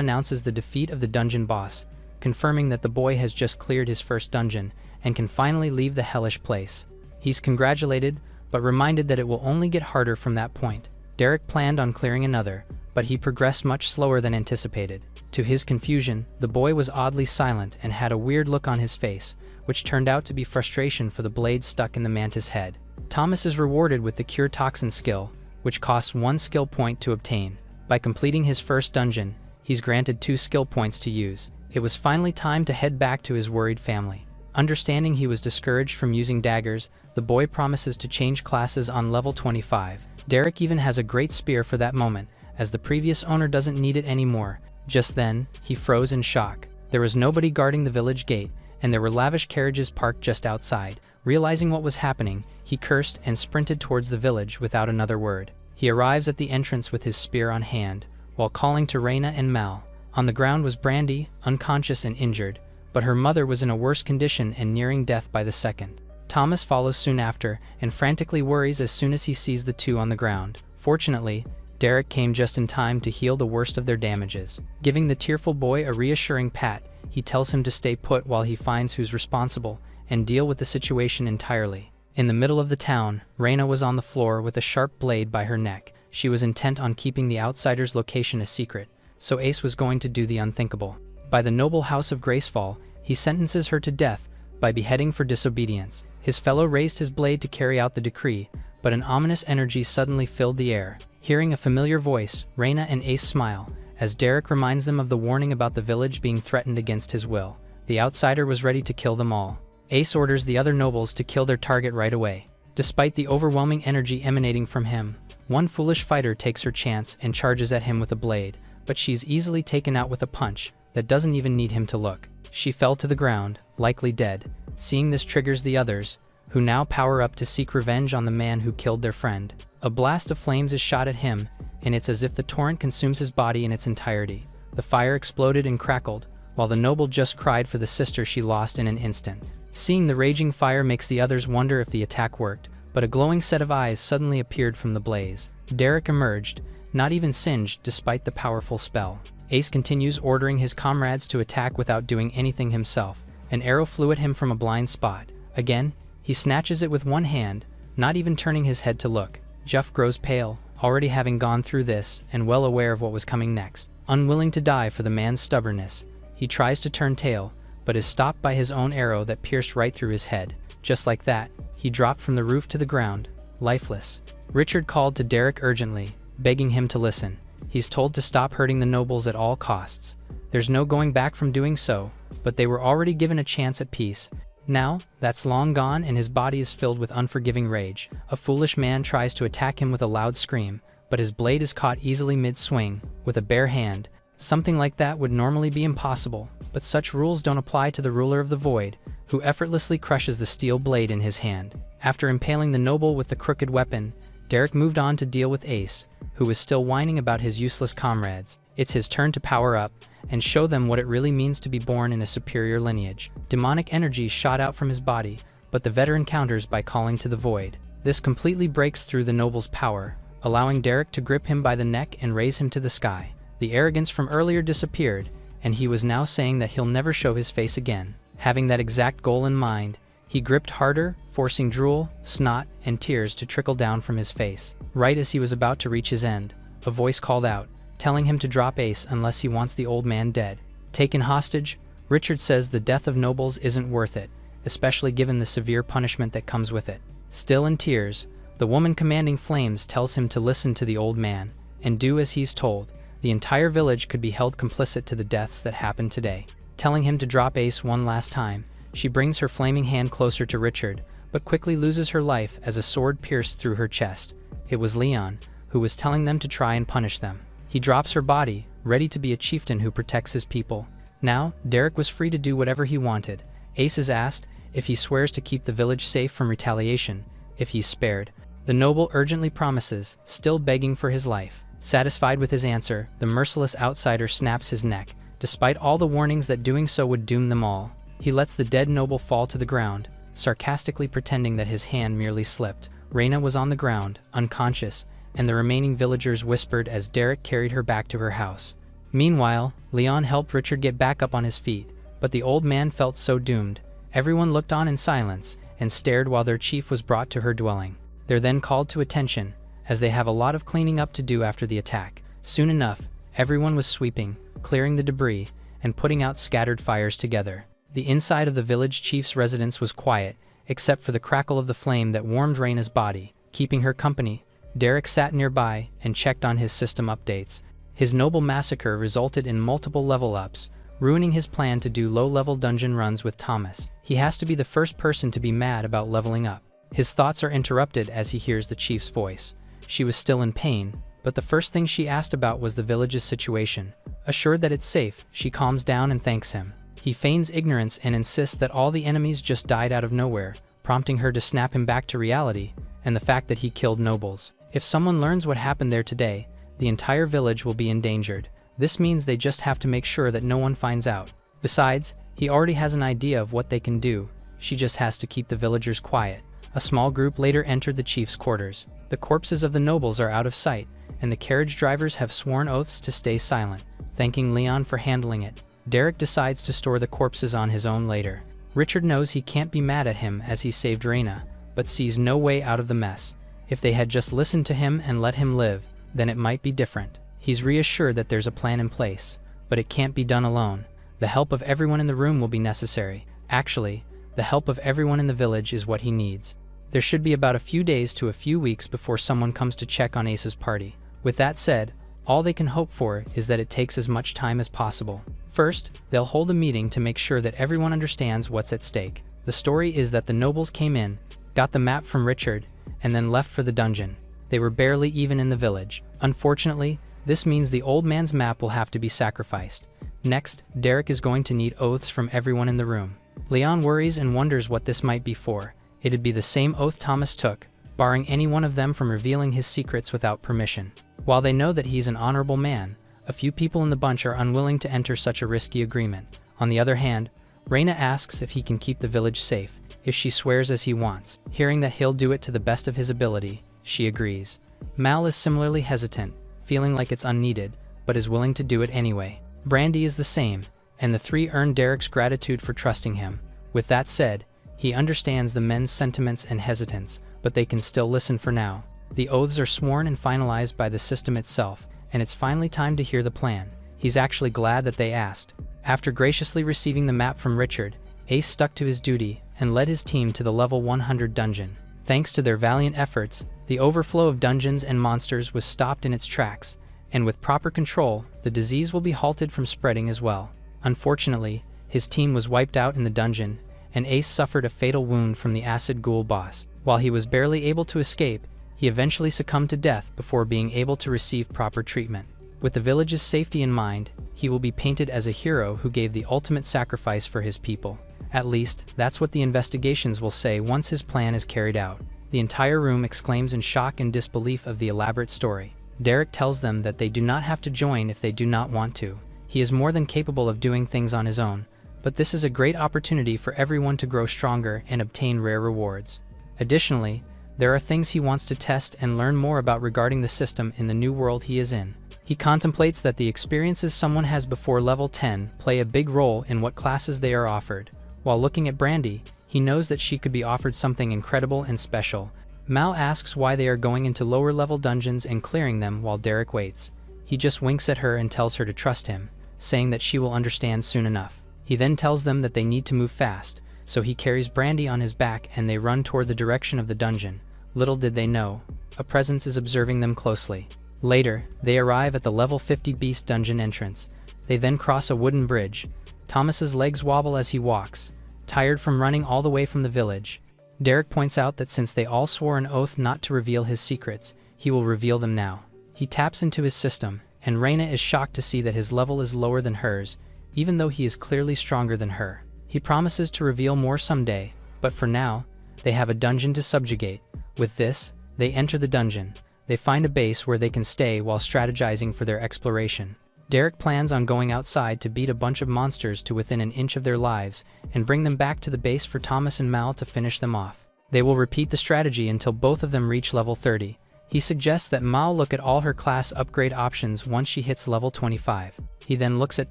announces the defeat of the dungeon boss, confirming that the boy has just cleared his first dungeon and can finally leave the hellish place. He's congratulated, but reminded that it will only get harder from that point. Derek planned on clearing another, but he progressed much slower than anticipated. To his confusion, the boy was oddly silent and had a weird look on his face, which turned out to be frustration for the blade stuck in the mantis head. Thomas is rewarded with the Cure Toxin skill, which costs 1 skill point to obtain. By completing his first dungeon, he's granted 2 skill points to use. It was finally time to head back to his worried family. Understanding he was discouraged from using daggers, the boy promises to change classes on level 25. Derek even has a great spear for that moment, as the previous owner doesn't need it anymore. Just then, he froze in shock. There was nobody guarding the village gate, and there were lavish carriages parked just outside. Realizing what was happening, he cursed and sprinted towards the village without another word. He arrives at the entrance with his spear on hand, while calling to Reina and Mal. On the ground was Brandy, unconscious and injured, but her mother was in a worse condition and nearing death by the second. Thomas follows soon after, and frantically worries as soon as he sees the two on the ground. Fortunately, Derek came just in time to heal the worst of their damages. Giving the tearful boy a reassuring pat, he tells him to stay put while he finds who's responsible, and deal with the situation entirely. In the middle of the town, Reina was on the floor with a sharp blade by her neck. She was intent on keeping the outsider's location a secret, so Ace was going to do the unthinkable. By the noble house of Gracefall, he sentences her to death by beheading for disobedience. His fellow raised his blade to carry out the decree, but an ominous energy suddenly filled the air. Hearing a familiar voice, Reina and Ace smile, as Derek reminds them of the warning about the village being threatened against his will. The outsider was ready to kill them all. Ace orders the other nobles to kill their target right away. Despite the overwhelming energy emanating from him, one foolish fighter takes her chance and charges at him with a blade, but she's easily taken out with a punch that doesn't even need him to look. She fell to the ground, likely dead. Seeing this triggers the others, who now power up to seek revenge on the man who killed their friend. A blast of flames is shot at him, and it's as if the torrent consumes his body in its entirety. The fire exploded and crackled, while the noble just cried for the sister she lost in an instant. Seeing the raging fire makes the others wonder if the attack worked, but a glowing set of eyes suddenly appeared from the blaze. Derek emerged, not even singed despite the powerful spell. Ace continues ordering his comrades to attack without doing anything himself. An arrow flew at him from a blind spot. Again, he snatches it with one hand, not even turning his head to look. Juff grows pale, already having gone through this and well aware of what was coming next. Unwilling to die for the man's stubbornness, he tries to turn tail, but is stopped by his own arrow that pierced right through his head. Just like that, he dropped from the roof to the ground, lifeless. Richard called to Derek urgently, begging him to listen. He's told to stop hurting the nobles at all costs. There's no going back from doing so, but they were already given a chance at peace. Now, that's long gone and his body is filled with unforgiving rage. A foolish man tries to attack him with a loud scream, but his blade is caught easily mid-swing, with a bare hand. Something like that would normally be impossible, but such rules don't apply to the ruler of the void, who effortlessly crushes the steel blade in his hand. After impaling the noble with the crooked weapon, Derek moved on to deal with Ace, who was still whining about his useless comrades. It's his turn to power up and show them what it really means to be born in a superior lineage. Demonic energy shot out from his body, but the veteran counters by calling to the void. This completely breaks through the noble's power, allowing Derek to grip him by the neck and raise him to the sky. The arrogance from earlier disappeared, and he was now saying that he'll never show his face again. Having that exact goal in mind, he gripped harder, forcing drool, snot, and tears to trickle down from his face. Right as he was about to reach his end, a voice called out, telling him to drop Ace unless he wants the old man dead. Taken hostage, Richard says the death of nobles isn't worth it, especially given the severe punishment that comes with it. Still in tears, the woman commanding flames tells him to listen to the old man, and do as he's told. The entire village could be held complicit to the deaths that happened today. Telling him to drop Ace one last time, she brings her flaming hand closer to Richard, but quickly loses her life as a sword pierced through her chest. It was Leon, who was telling them to try and punish them. He drops her body, ready to be a chieftain who protects his people. Now, Derek was free to do whatever he wanted. Ace is asked if he swears to keep the village safe from retaliation, if he's spared. The noble urgently promises, still begging for his life. Satisfied with his answer, the merciless outsider snaps his neck, despite all the warnings that doing so would doom them all. He lets the dead noble fall to the ground, sarcastically pretending that his hand merely slipped. Reina was on the ground, unconscious, and the remaining villagers whispered as Derek carried her back to her house. Meanwhile, Leon helped Richard get back up on his feet, but the old man felt so doomed. Everyone looked on in silence and stared while their chief was brought to her dwelling. They're then called to attention, as they have a lot of cleaning up to do after the attack. Soon enough, everyone was sweeping, clearing the debris, and putting out scattered fires together. The inside of the village chief's residence was quiet, except for the crackle of the flame that warmed Reina's body. Keeping her company, Derek sat nearby and checked on his system updates. His noble massacre resulted in multiple level ups, ruining his plan to do low-level dungeon runs with Thomas. He has to be the first person to be mad about leveling up. His thoughts are interrupted as he hears the chief's voice. She was still in pain, but the first thing she asked about was the village's situation. Assured that it's safe, she calms down and thanks him. He feigns ignorance and insists that all the enemies just died out of nowhere, prompting her to snap him back to reality and the fact that he killed nobles. If someone learns what happened there today, the entire village will be endangered. This means they just have to make sure that no one finds out. Besides, he already has an idea of what they can do. She just has to keep the villagers quiet. A small group later entered the chief's quarters. The corpses of the nobles are out of sight, and the carriage drivers have sworn oaths to stay silent. Thanking Leon for handling it, Derek decides to store the corpses on his own later. Richard knows he can't be mad at him as he saved Reina, but sees no way out of the mess. If they had just listened to him and let him live, then it might be different. He's reassured that there's a plan in place, but it can't be done alone. The help of everyone in the room will be necessary. Actually, the help of everyone in the village is what he needs. There should be about a few days to a few weeks before someone comes to check on Ace's party. With that said, all they can hope for is that it takes as much time as possible. First, they'll hold a meeting to make sure that everyone understands what's at stake. The story is that the nobles came in, got the map from Richard, and then left for the dungeon. They were barely even in the village. Unfortunately, this means the old man's map will have to be sacrificed. Next, Derek is going to need oaths from everyone in the room. Leon worries and wonders what this might be for. It'd be the same oath Thomas took, barring any one of them from revealing his secrets without permission. While they know that he's an honorable man, a few people in the bunch are unwilling to enter such a risky agreement. On the other hand, Reina asks if he can keep the village safe, if she swears as he wants. Hearing that he'll do it to the best of his ability, she agrees. Mal is similarly hesitant, feeling like it's unneeded, but is willing to do it anyway. Brandy is the same, and the three earn Derek's gratitude for trusting him. With that said, he understands the men's sentiments and hesitance, but they can still listen for now. The oaths are sworn and finalized by the system itself, and it's finally time to hear the plan. He's actually glad that they asked. After graciously receiving the map from Richard, Ace stuck to his duty and led his team to the level 100 dungeon. Thanks to their valiant efforts, the overflow of dungeons and monsters was stopped in its tracks, and with proper control, the disease will be halted from spreading as well. Unfortunately, his team was wiped out in the dungeon, and Ace suffered a fatal wound from the acid ghoul boss. While he was barely able to escape, he eventually succumbed to death before being able to receive proper treatment. With the village's safety in mind, he will be painted as a hero who gave the ultimate sacrifice for his people. At least, that's what the investigations will say once his plan is carried out. The entire room exclaims in shock and disbelief of the elaborate story. Derek tells them that they do not have to join if they do not want to. He is more than capable of doing things on his own, but this is a great opportunity for everyone to grow stronger and obtain rare rewards. Additionally, there are things he wants to test and learn more about regarding the system in the new world he is in. He contemplates that the experiences someone has before level 10 play a big role in what classes they are offered. While looking at Brandy, he knows that she could be offered something incredible and special. Mal asks why they are going into lower level dungeons and clearing them while Derek waits. He just winks at her and tells her to trust him, saying that she will understand soon enough. He then tells them that they need to move fast, so he carries Brandy on his back and they run toward the direction of the dungeon. Little did they know, a presence is observing them closely. Later, they arrive at the level 50 beast dungeon entrance. They then cross a wooden bridge. Thomas's legs wobble as he walks, tired from running all the way from the village. Derek points out that since they all swore an oath not to reveal his secrets, he will reveal them now. He taps into his system, and Reina is shocked to see that his level is lower than hers, even though he is clearly stronger than her. He promises to reveal more someday, but for now, they have a dungeon to subjugate. With this, They enter the dungeon. They find a base where they can stay while strategizing for their exploration. Derek plans on going outside to beat a bunch of monsters to within an inch of their lives and bring them back to the base for Thomas and Mal to finish them off. They will repeat the strategy until both of them reach level 30. He suggests that Mal look at all her class upgrade options once she hits level 25. He then looks at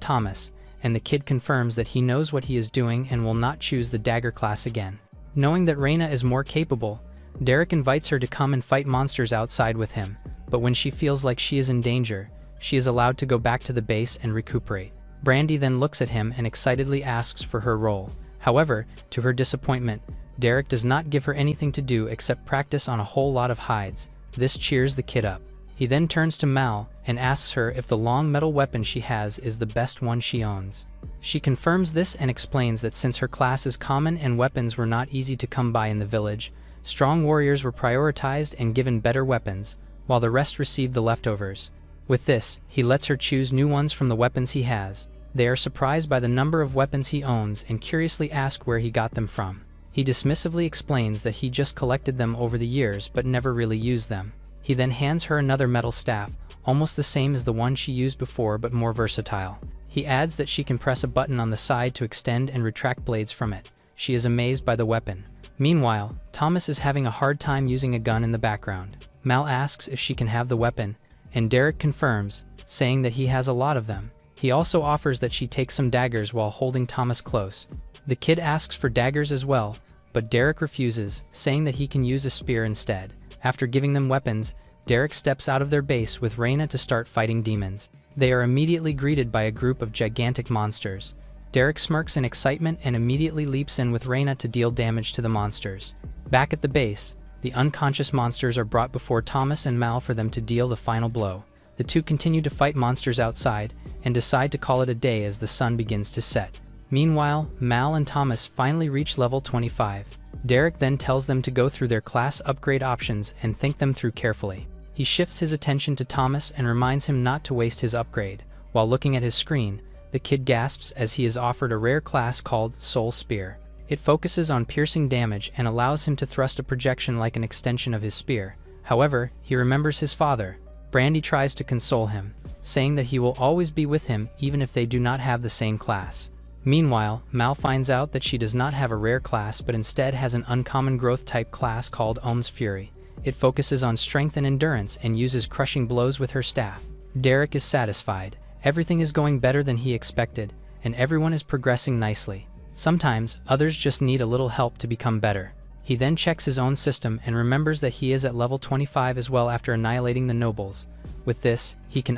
Thomas, and the kid confirms that he knows what he is doing and will not choose the dagger class again. Knowing that Reina is more capable, Derek invites her to come and fight monsters outside with him, but when she feels like she is in danger, she is allowed to go back to the base and recuperate. Brandy then looks at him and excitedly asks for her role. However, to her disappointment, Derek does not give her anything to do except practice on a whole lot of hides. This cheers the kid up. He then turns to Mal and asks her if the long metal weapon she has is the best one she owns. She confirms this and explains that since her class is common and weapons were not easy to come by in the village, strong warriors were prioritized and given better weapons, while the rest received the leftovers. With this, he lets her choose new ones from the weapons he has. They are surprised by the number of weapons he owns and curiously ask where he got them from. He dismissively explains that he just collected them over the years but never really used them. He then hands her another metal staff, almost the same as the one she used before but more versatile. He adds that she can press a button on the side to extend and retract blades from it. She is amazed by the weapon. Meanwhile, Thomas is having a hard time using a gun in the background. Mal asks if she can have the weapon, and Derek confirms, saying that he has a lot of them. He also offers that she take some daggers while holding Thomas close. The kid asks for daggers as well, but Derek refuses, saying that he can use a spear instead. After giving them weapons, Derek steps out of their base with Reina to start fighting demons. They are immediately greeted by a group of gigantic monsters. Derek smirks in excitement and immediately leaps in with Reina to deal damage to the monsters. Back at the base, the unconscious monsters are brought before Thomas and Mal for them to deal the final blow. The two continue to fight monsters outside and decide to call it a day as the sun begins to set. Meanwhile, Mal and Thomas finally reach level 25. Derek then tells them to go through their class upgrade options and think them through carefully. He shifts his attention to Thomas and reminds him not to waste his upgrade. While looking at his screen, the kid gasps as he is offered a rare class called Soul Spear. It focuses on piercing damage and allows him to thrust a projection like an extension of his spear. However, he remembers his father. Brandy tries to console him, saying that he will always be with him even if they do not have the same class. Meanwhile, Mal finds out that she does not have a rare class but instead has an uncommon growth type class called Ohm's Fury. It focuses on strength and endurance and uses crushing blows with her staff. Derek is satisfied. Everything is going better than he expected, and everyone is progressing nicely. Sometimes, others just need a little help to become better. He then checks his own system and remembers that he is at level 25 as well after annihilating the nobles. With this, he can